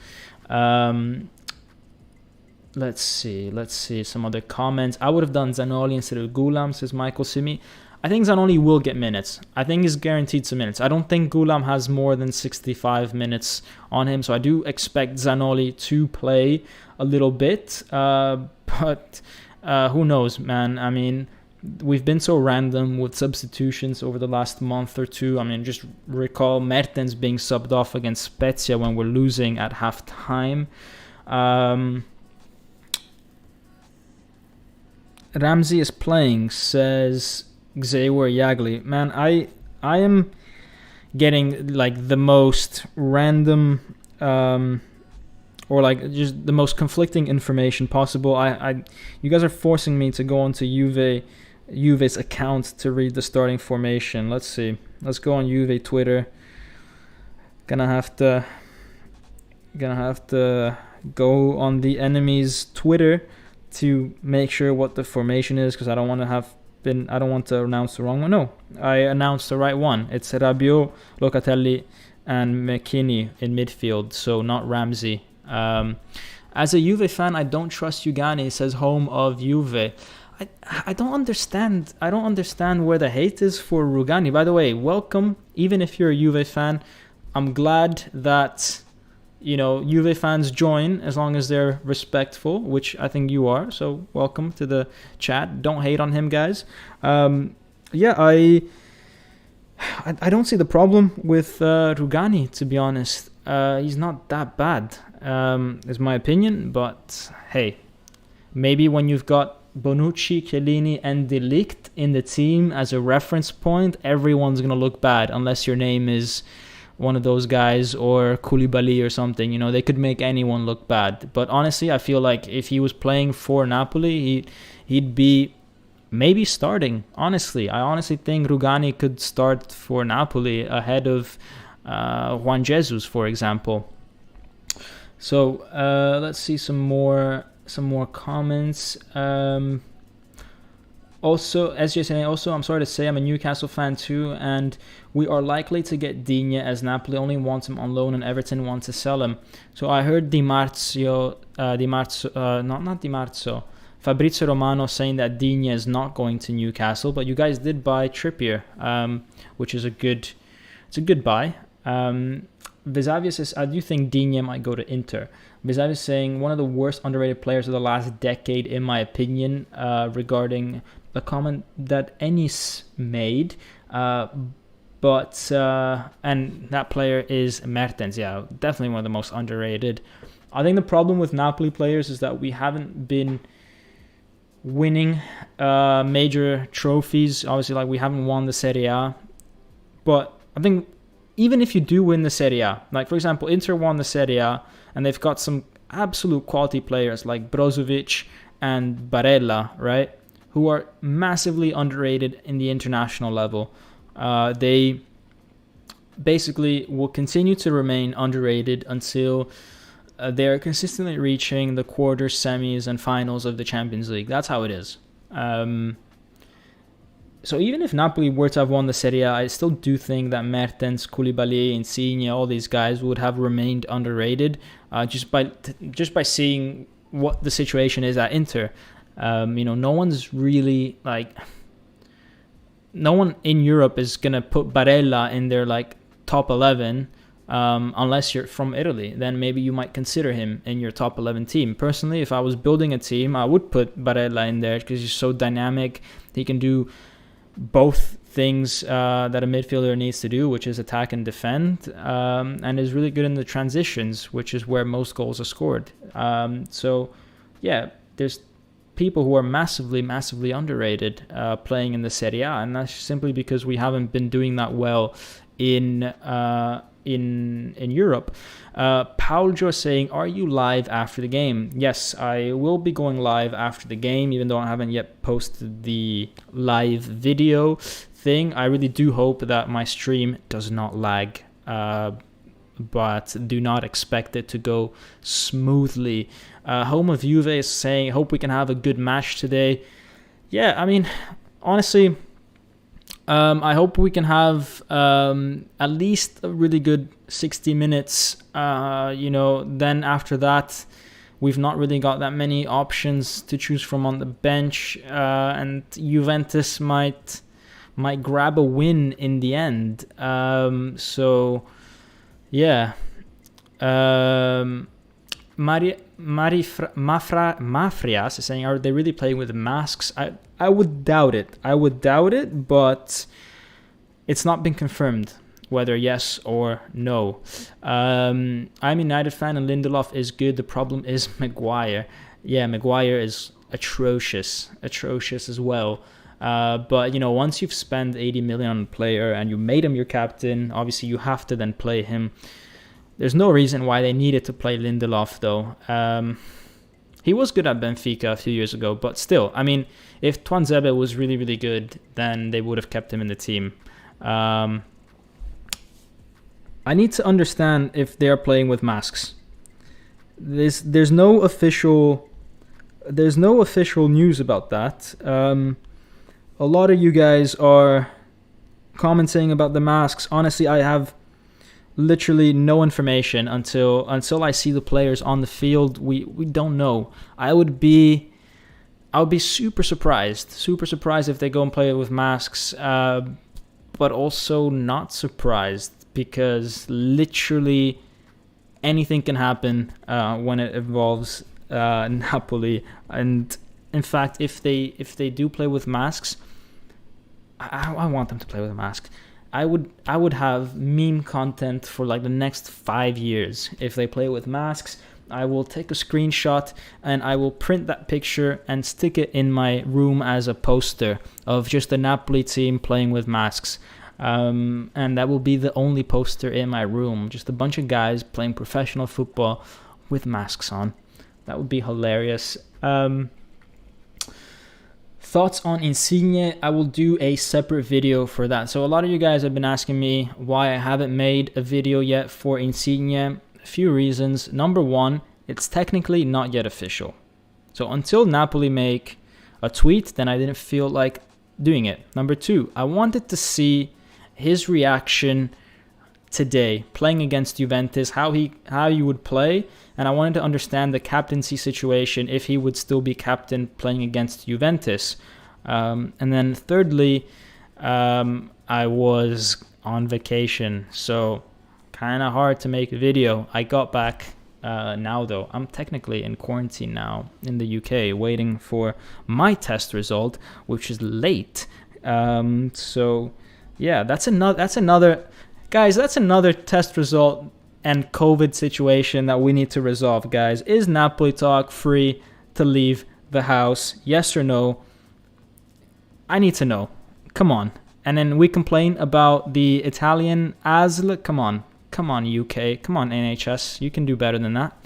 Let's see some other comments. I would have done Zanoli instead of Gulam, says Michael Simi. I think Zanoli will get minutes. I think he's guaranteed some minutes. I don't think Gulam has more than 65 minutes on him, so I do expect Zanoli to play a little bit. But who knows, man? I mean, we've been so random with substitutions over the last month or two. I mean, just recall Mertens being subbed off against Spezia when we're losing at halftime. Ramsey is playing, says Xavier Yagli. Man, I am getting the most random or just the most conflicting information possible. You guys are forcing me to go onto Juve's account to read the starting formation. Let's see. Let's go on Juve Twitter. Gonna have to go on the enemy's Twitter to make sure what the formation is, because I don't want to announce the wrong one. No, I announced the right one. It's Rabiot, Locatelli, and McKinney in midfield, so not Ramsey. As a Juve fan, I don't trust Ugani, says home of Juve. I don't understand. I don't understand where the hate is for Rugani. By the way, welcome. Even if you're a Juve fan, I'm glad that Juve fans join as long as they're respectful, which I think you are. So welcome to the chat. Don't hate on him, guys. I don't see the problem with Rugani, to be honest. He's not that bad, is my opinion. But hey, maybe when you've got Bonucci, Chiellini, and De Ligt in the team as a reference point, everyone's gonna look bad unless your name is one of those guys or Koulibaly or something. They could make anyone look bad. But honestly, I feel like if he was playing for Napoli, he'd be maybe starting. Honestly, I honestly think Rugani could start for Napoli ahead of Juan Jesus, for example. So let's see some more comments. Also, SJ saying, I'm sorry to say, I'm a Newcastle fan too, and we are likely to get Digne as Napoli only wants him on loan and Everton wants to sell him. So I heard Di Marzio, Fabrizio Romano saying that Digne is not going to Newcastle, but you guys did buy Trippier, which is a good buy. Vesavia says, I do think Digne might go to Inter. Vesavia saying, one of the worst underrated players of the last decade, in my opinion, regarding a comment that Ennis made. And that player is Mertens. Yeah, definitely one of the most underrated. I think the problem with Napoli players is that we haven't been winning major trophies. Obviously, like, we haven't won the Serie A. But I think even if you do win the Serie A, like, for example, Inter won the Serie A, and they've got some absolute quality players like Brozovic and Barella, right, who are massively underrated in the international level. They basically will continue to remain underrated until they're consistently reaching the quarters, semis, and finals of the Champions League. That's how it is. So even if Napoli were to have won the Serie A, I still do think that Mertens, Koulibaly, Insigne, all these guys would have remained underrated just by seeing what the situation is at Inter. No one's really, like, no one in Europe is going to put Barella in their, like, top 11 unless you're from Italy. Then maybe you might consider him in your top 11 team. Personally, if I was building a team, I would put Barella in there because he's so dynamic. He can do both things that a midfielder needs to do, which is attack and defend, and is really good in the transitions, which is where most goals are scored. So, yeah, there's people who are massively underrated playing in the Serie A, and that's simply because we haven't been doing that well in Europe. Paul Joe saying, are you live after the game? Yes, I will be going live after the game, even though I haven't yet posted the live video thing. I really do hope that my stream does not lag, but do not expect it to go smoothly. Home of Juve is saying, hope we can have a good match today. Yeah, I mean, honestly, I hope we can have at least a really good 60 minutes. Then after that, we've not really got that many options to choose from on the bench, and Juventus might grab a win in the end. Mafrias is saying, are they really playing with masks? I would doubt it. But it's not been confirmed whether yes or no. I'm a United fan and Lindelof is good. The problem is Maguire. Yeah, Maguire is atrocious as well. But, once you've spent 80 million on a player and you made him your captain, obviously you have to then play him. There's no reason why they needed to play Lindelof, though. He was good at Benfica a few years ago, but still, I mean, if Tuanzebe was really, really good, then they would have kept him in the team. I need to understand if they are playing with masks. There's no official news about that. A lot of you guys are commenting about the masks. Honestly, I have literally no information until I see the players on the field. We don't know. I would be super surprised if they go and play with masks, but also not surprised because literally anything can happen when it involves Napoli. And in fact, if they do play with masks, I want them to play with a mask. I would have meme content for like the next 5 years. If they play with masks, I will take a screenshot and I will print that picture and stick it in my room as a poster of just the Napoli team playing with masks. And that will be the only poster in my room. Just a bunch of guys playing professional football with masks on. That would be hilarious. Thoughts on Insigne, I will do a separate video for that. So a lot of you guys have been asking me why I haven't made a video yet for Insigne. A few reasons. Number one, it's technically not yet official. So until Napoli make a tweet, then I didn't feel like doing it. Number two, I wanted to see his reaction today, playing against Juventus, how you would play, and I wanted to understand the captaincy situation, if he would still be captain playing against Juventus. And then thirdly, I was on vacation, so kind of hard to make a video. I got back now, though. I'm technically in quarantine now in the UK, waiting for my test result, which is late. So yeah, that's another guys, that's another test result and COVID situation that we need to resolve, guys. Is Napoli talk free to leave the house? Yes or no? I need to know. Come on. And then we complain about the Italian ASL. Come on, UK. Come on, NHS. You can do better than that.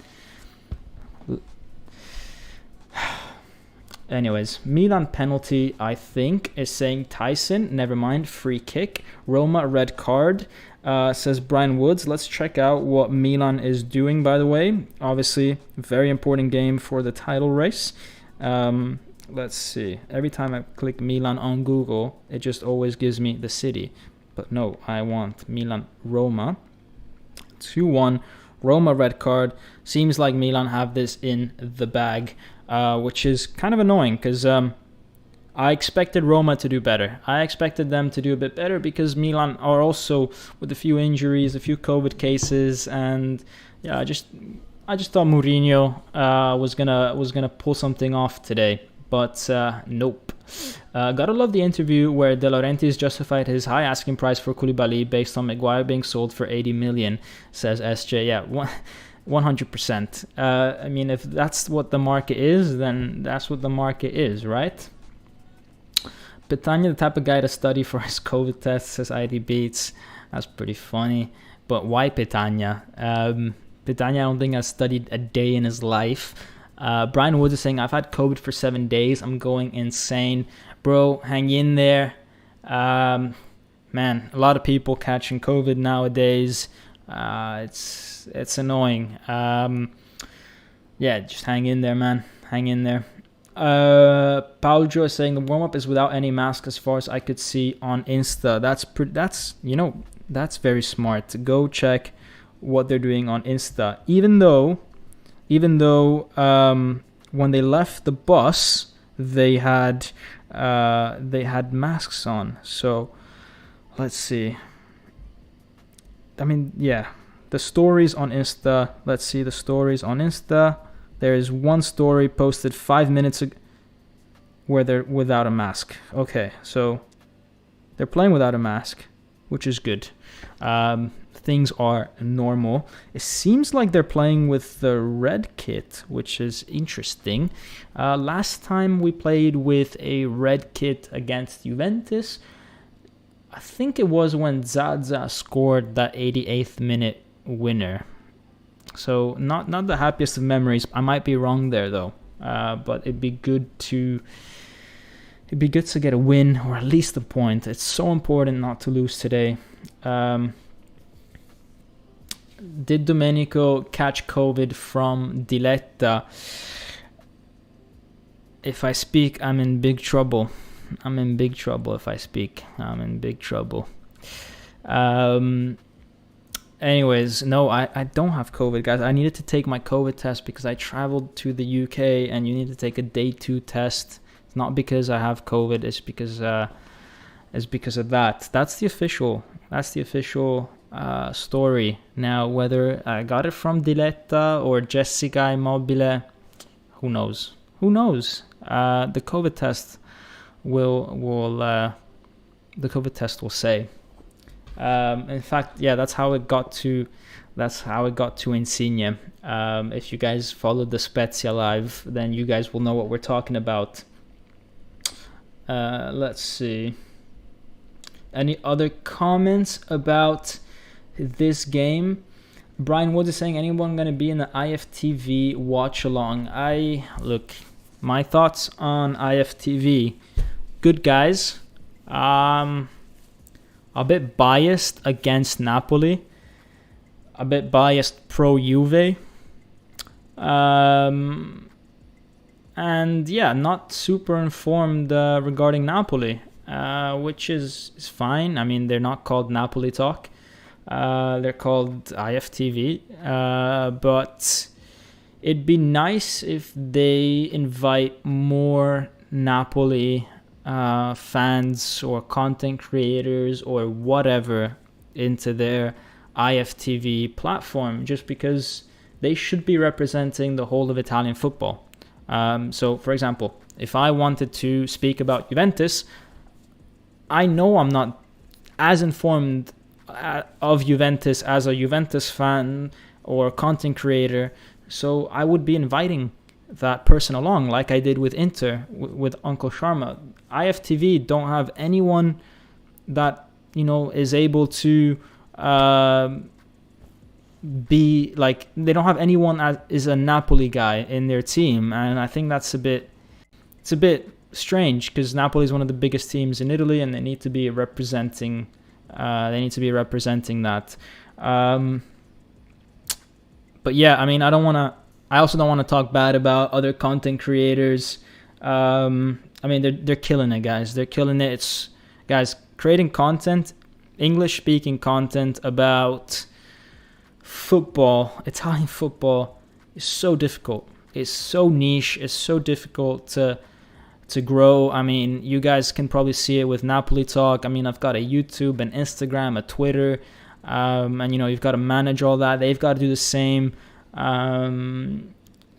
Anyways, Milan penalty, I think, is saying Tyson. Never mind, free kick. Roma, red card, says Brian Woods. Let's check out what Milan is doing, by the way. Obviously, very important game for the title race. Let's see. Every time I click Milan on Google, it just always gives me the city. But no, I want Milan-Roma. 2-1. Roma red card. Seems like Milan have this in the bag, which is kind of annoying because I expected Roma to do better. I expected them to do a bit better because Milan are also with a few injuries, a few COVID cases, and yeah, I just thought Mourinho was gonna pull something off today. But nope. Gotta love the interview where De Laurentiis justified his high asking price for Koulibaly based on Maguire being sold for 80 million, says SJ. Yeah, 100%. I mean, if that's what the market is, then that's what the market is, right? Petagna, the type of guy to study for his COVID test, says ID Beats. That's pretty funny. But why Petagna? Petagna, I don't think has studied a day in his life. Brian Woods is saying, I've had COVID for 7 days. I'm going insane. Bro, hang in there. Man, a lot of people catching COVID nowadays. It's annoying. Yeah, just hang in there, man. Hang in there. Paul Joe is saying the warm-up is without any mask as far as I could see on Insta. That's very smart. Go check what they're doing on Insta. Even though when they left the bus, they had masks on. So let's see. I mean, yeah, the stories on Insta. Let's see the stories on Insta. There is one story posted 5 minutes ago where they're without a mask. Okay, so they're playing without a mask, which is good. Things are normal. It seems like they're playing with the red kit, which is interesting. Last time we played with a red kit against Juventus, I think it was when Zaza scored that 88th minute winner. So not the happiest of memories. I might be wrong there though. But it'd be good to get a win or at least a point. It's so important not to lose today. Did Domenico catch COVID from Diletta? If I speak, I'm in big trouble. I'm in big trouble if I speak. I'm in big trouble. Anyways, no, I don't have COVID, guys. I needed to take my COVID test because I traveled to the UK and you need to take a day 2 test. It's not because I have COVID. It's because of that. That's the official story. Now, whether I got it from Diletta or Jessica Immobile, who knows? The COVID test will say. In fact, yeah, that's how it got to Insigne. If you guys followed the Spezia live, then you guys will know what we're talking about. Let's see. Any other comments about this game? Brian Woods is saying, anyone going to be in the IFTV watch along? My thoughts on IFTV. Good guys. A bit biased against Napoli. A bit biased pro Juve. And yeah, not super informed regarding Napoli, which is fine. I mean, they're not called Napoli Talk. They're called IFTV, but it'd be nice if they invite more Napoli fans or content creators or whatever into their IFTV platform, just because they should be representing the whole of Italian football. So, for example, if I wanted to speak about Juventus, I know I'm not as informed of Juventus as a Juventus fan or content creator, so I would be inviting that person along, like I did with Inter, with Uncle Sharma. IFTV don't have anyone that, you know, is able to be like, they don't have anyone as is a Napoli guy in their team, and I think it's a bit strange, because Napoli is one of the biggest teams in Italy, and they need to be representing that. But yeah, I mean, I also don't want to talk bad about other content creators. I mean, they're killing it, guys. They're killing it. It's, guys, creating content, English speaking content about football, Italian football, is so difficult. It's so niche. It's so difficult to grow. I mean, you guys can probably see it with Napoli Talk. I mean, I've got a YouTube, an Instagram, a Twitter, and, you know, you've got to manage all that. They've got to do the same.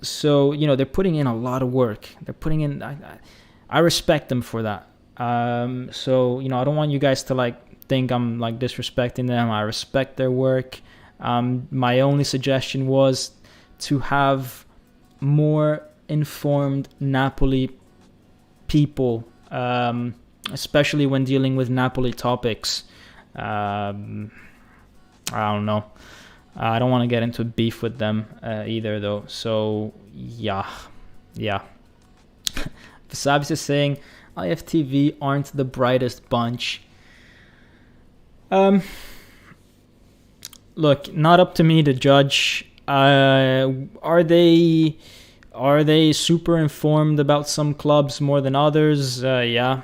So, you know, they're putting in a lot of work. They're putting in, I respect them for that. So, you know, I don't want you guys to like think I'm like disrespecting them. I respect their work. My only suggestion was to have more informed Napoli people, especially when dealing with Napoli topics. I don't know. I don't want to get into beef with them either, though. So yeah. Sabis is saying IFTV aren't the brightest bunch. Look, not up to me to judge. Are they super informed about some clubs more than others? Yeah.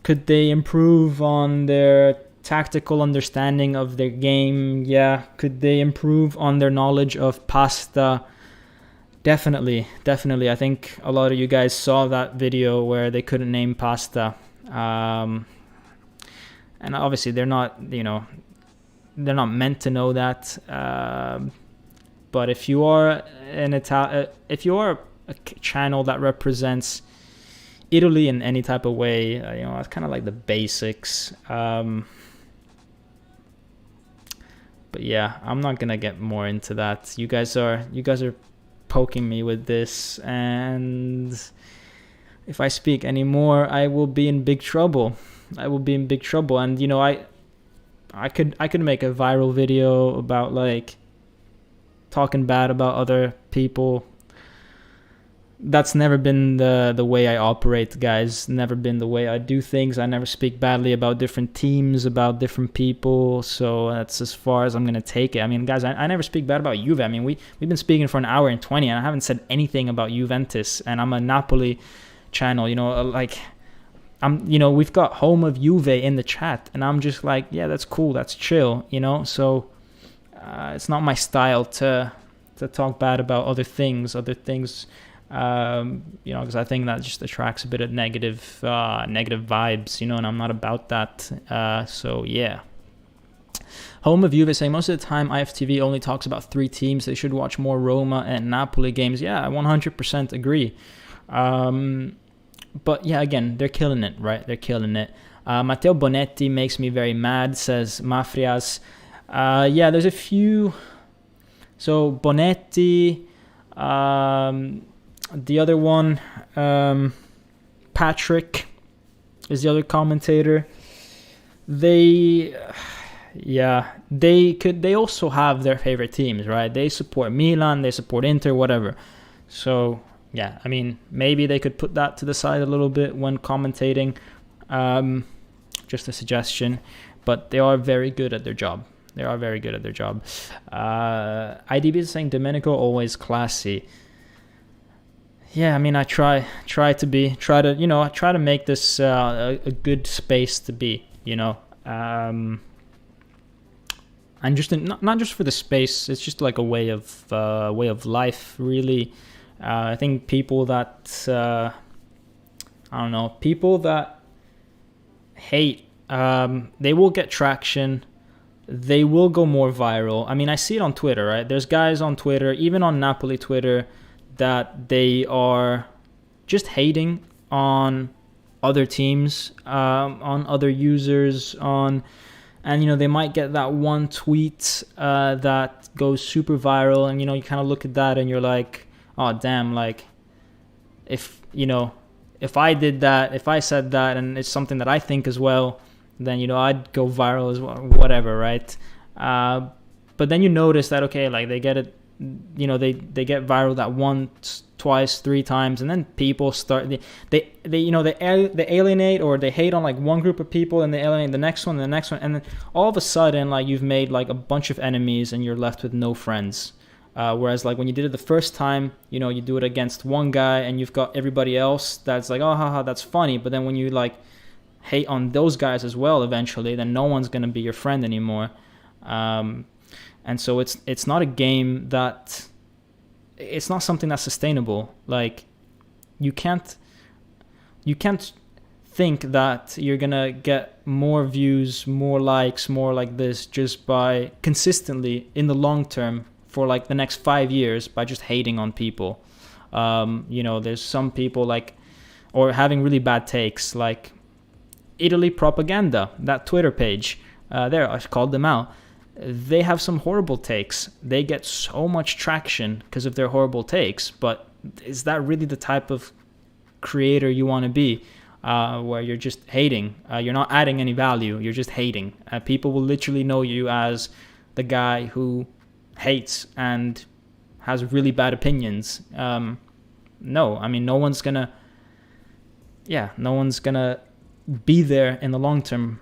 Could they improve on their tactical understanding of their game? Yeah. Could they improve on their knowledge of pasta? Definitely. I think a lot of you guys saw that video where they couldn't name pasta. And obviously they're not meant to know that. But if you are if you are a channel that represents Italy in any type of way, it's kind of like the basics. But yeah, I'm not gonna get more into that. You guys are poking me with this, and if I speak anymore, I will be in big trouble. And I could make a viral video about like talking bad about other people. That's never been the way I operate, guys. Never been the way I do things. I never speak badly about different teams, about different people. So that's as far as I'm gonna take it. I mean, guys, I never speak bad about Juve. I mean, we've been speaking for an hour and 20, and I haven't said anything about Juventus. And I'm a Napoli channel. We've got home of Juve in the chat, and I'm just like, yeah, that's cool, that's chill. So it's not my style to talk bad about other things. Because I think that just attracts a bit of negative vibes, and I'm not about that. So yeah. Home of Juve saying, most of the time IFTV only talks about 3 teams. They should watch more Roma and Napoli games. Yeah, I 100% agree. But yeah, again, they're killing it, right? They're killing it. Matteo Bonetti makes me very mad, says Mafrias. Yeah, there's a few. So Bonetti, the other one, Patrick is the other commentator. They also have their favorite teams, right? They support Milan, they support Inter, whatever. So yeah, I mean, maybe they could put that to the side a little bit when commentating. Just a suggestion, but they are very good at their job. IDB is saying Domenico always classy. Yeah, I mean, I try to make this a good space to be, and just not just for the space. It's just like a way of life, really. I think people that I don't know, people that hate, they will get traction. They will go more viral. I mean, I see it on Twitter, right? There's guys on Twitter, even on Napoli Twitter, that they are just hating on other teams, on other users, and they might get that one tweet that goes super viral, and you kind of look at that and you're like, oh damn, like if I did that, if I said that, and it's something that I think as well, then I'd go viral as well, whatever, right? But then you notice that, okay, like they get it, they get viral that once, twice, three times, and then people start they alienate, or they hate on like one group of people, and they alienate the next one, and then all of a sudden, like, you've made like a bunch of enemies and you're left with no friends. Whereas like when you did it the first time, you do it against one guy and you've got everybody else that's like, oh haha, that's funny. But then when you like hate on those guys as well, eventually, then no one's gonna be your friend anymore. And so it's not a game that, it's not something that's sustainable. Like you can't think that you're gonna get more views, more likes, more like this just by consistently in the long term for like the next 5 years by just hating on people. There's some people like, or having really bad takes, like Italy Propaganda, that Twitter page. There, I called them out. They have some horrible takes. They get so much traction because of their horrible takes, but is that really the type of creator you want to be, where you're just hating? You're not adding any value, you're just hating. People will literally know you as the guy who hates and has really bad opinions. No, I mean, no one's gonna be there in the long term.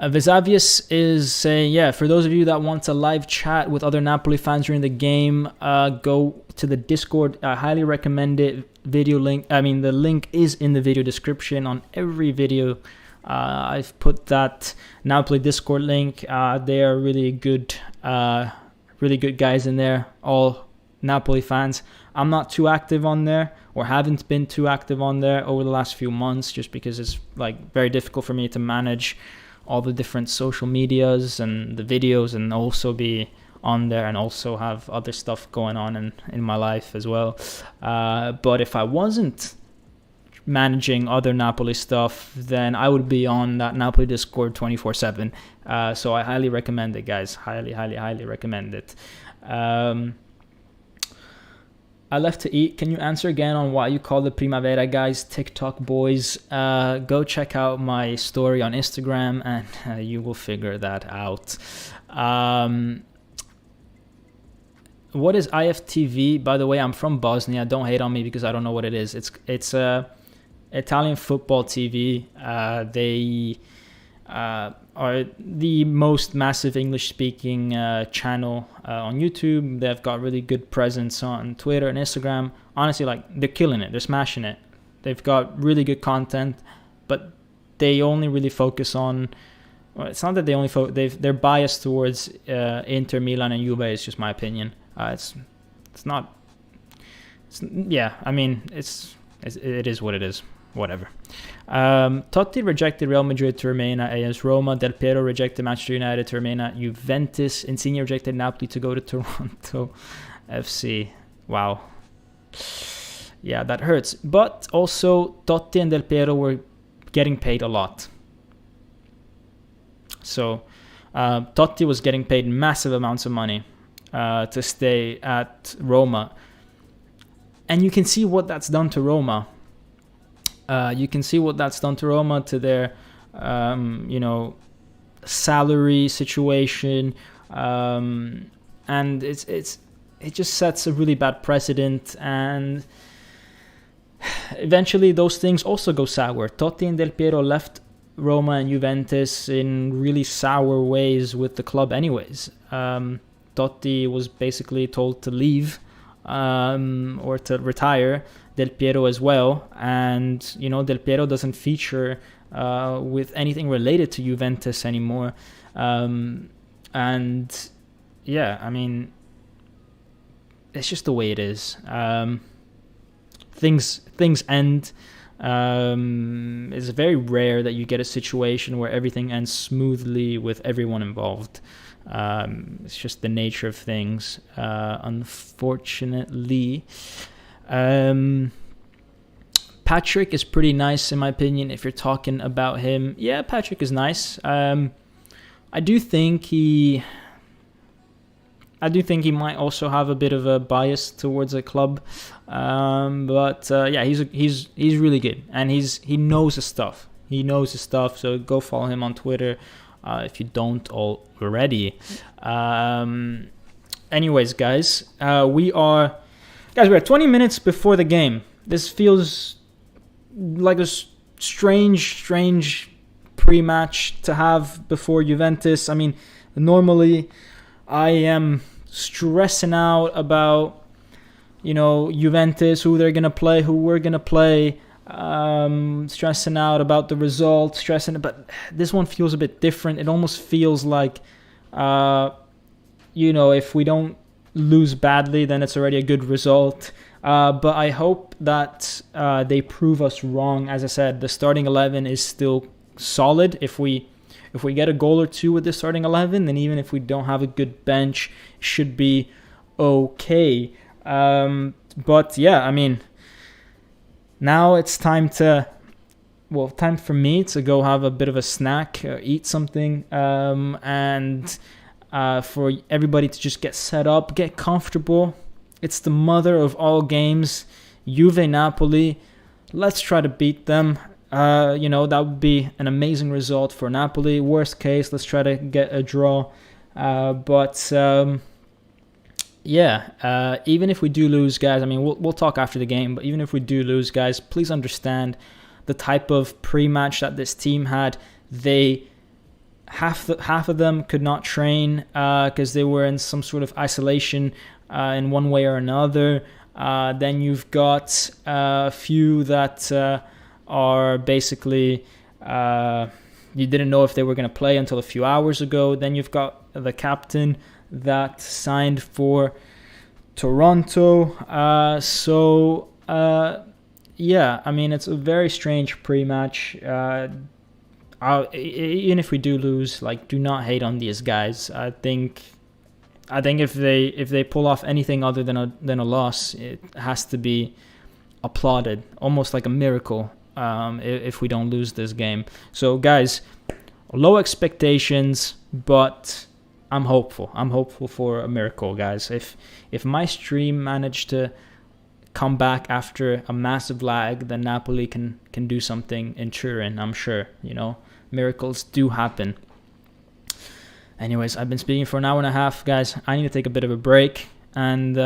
Vesavius is saying, for those of you that want a live chat with other Napoli fans during the game, go to the Discord. I highly recommend it. Video link, the link is in the video description on every video. I've put that Napoli Discord link. They are really good guys in there, all Napoli fans. I'm not too active on there, or haven't been too active on there over the last few months, just because it's like very difficult for me to manage all the different social medias and the videos, and also be on there and also have other stuff going on in my life as well. But if I wasn't managing other Napoli stuff, then I would be on that Napoli Discord 24/7. So I highly recommend it, guys. Highly recommend it. I left to eat. Can you answer again on why you call the Primavera guys TikTok boys? Go check out my story on Instagram and you will figure that out. What is IFTV? By the way, I'm from Bosnia. Don't hate on me because I don't know what it is. It's Italian football TV. They are the most massive English-speaking channel on YouTube. They've got really good presence on Twitter and Instagram. Honestly, like, they're killing it. They're smashing it. They've got really good content, but they only really focus on. Well, it's not that they only they're biased towards Inter, Milan, and Juve. It's just my opinion. It's not. It is what it is. Whatever. Totti rejected Real Madrid to remain at AS Roma. Del Piero rejected Manchester United to remain at Juventus. Insigne rejected Napoli to go to Toronto FC. Wow. Yeah, that hurts. But also, Totti and Del Piero were getting paid a lot. So, Totti was getting paid massive amounts of money to stay at Roma. And you can see what that's done to Roma. To their, salary situation, and it just sets a really bad precedent, and eventually those things also go sour. Totti and Del Piero left Roma and Juventus in really sour ways with the club anyways. Totti was basically told to leave, or to retire. Del Piero as well, and Del Piero doesn't feature with anything related to Juventus anymore. And yeah, I mean, it's just the way it is. Things end. It's very rare that you get a situation where everything ends smoothly with everyone involved. It's just the nature of things, unfortunately. Patrick is pretty nice in my opinion. If you're talking about him, yeah, Patrick is nice. I do think he might also have a bit of a bias towards a club, but yeah, he's really good, and he knows his stuff. He knows his stuff. So go follow him on Twitter if you don't already. Anyways, guys, we're 20 minutes before the game. This feels like a strange pre-match to have before Juventus. I mean, normally I am stressing out about, Juventus, who they're going to play, who we're going to play, stressing out about the result, but this one feels a bit different. It almost feels like, if we don't lose badly, then it's already a good result. But I hope that they prove us wrong. As I said, the starting 11 is still solid. If we get a goal or two with the starting 11, then even if we don't have a good bench, it should be okay. But yeah, I mean, now it's time for me to go have a bit of a snack, eat something, and for everybody to just get set up, get comfortable. It's the mother of all games, Juve Napoli. Let's try to beat them. That would be an amazing result for Napoli. Worst case, let's try to get a draw. Even if we do lose, guys, I mean, we'll talk after the game, but even if we do lose, guys, please understand the type of pre-match that this team had. Half of them could not train because they were in some sort of isolation in one way or another. Then you've got a few that are basically you didn't know if they were going to play until a few hours ago. Then you've got the captain that signed for Toronto. Yeah, I mean, it's a very strange pre-match. Even if we do lose, do not hate on these guys. I think if they pull off anything other than a loss, it has to be applauded, almost like a miracle. If we don't lose this game. So guys, low expectations, but I'm hopeful. I'm hopeful for a miracle, guys. If my stream managed to come back after a massive lag, then Napoli can do something in Turin, I'm sure. Miracles do happen. Anyways, I've been speaking for an hour and a half, guys. I need to take a bit of a break and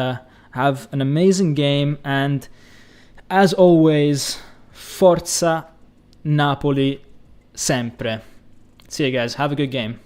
have an amazing game. And as always, Forza Napoli sempre. See you guys. Have a good game.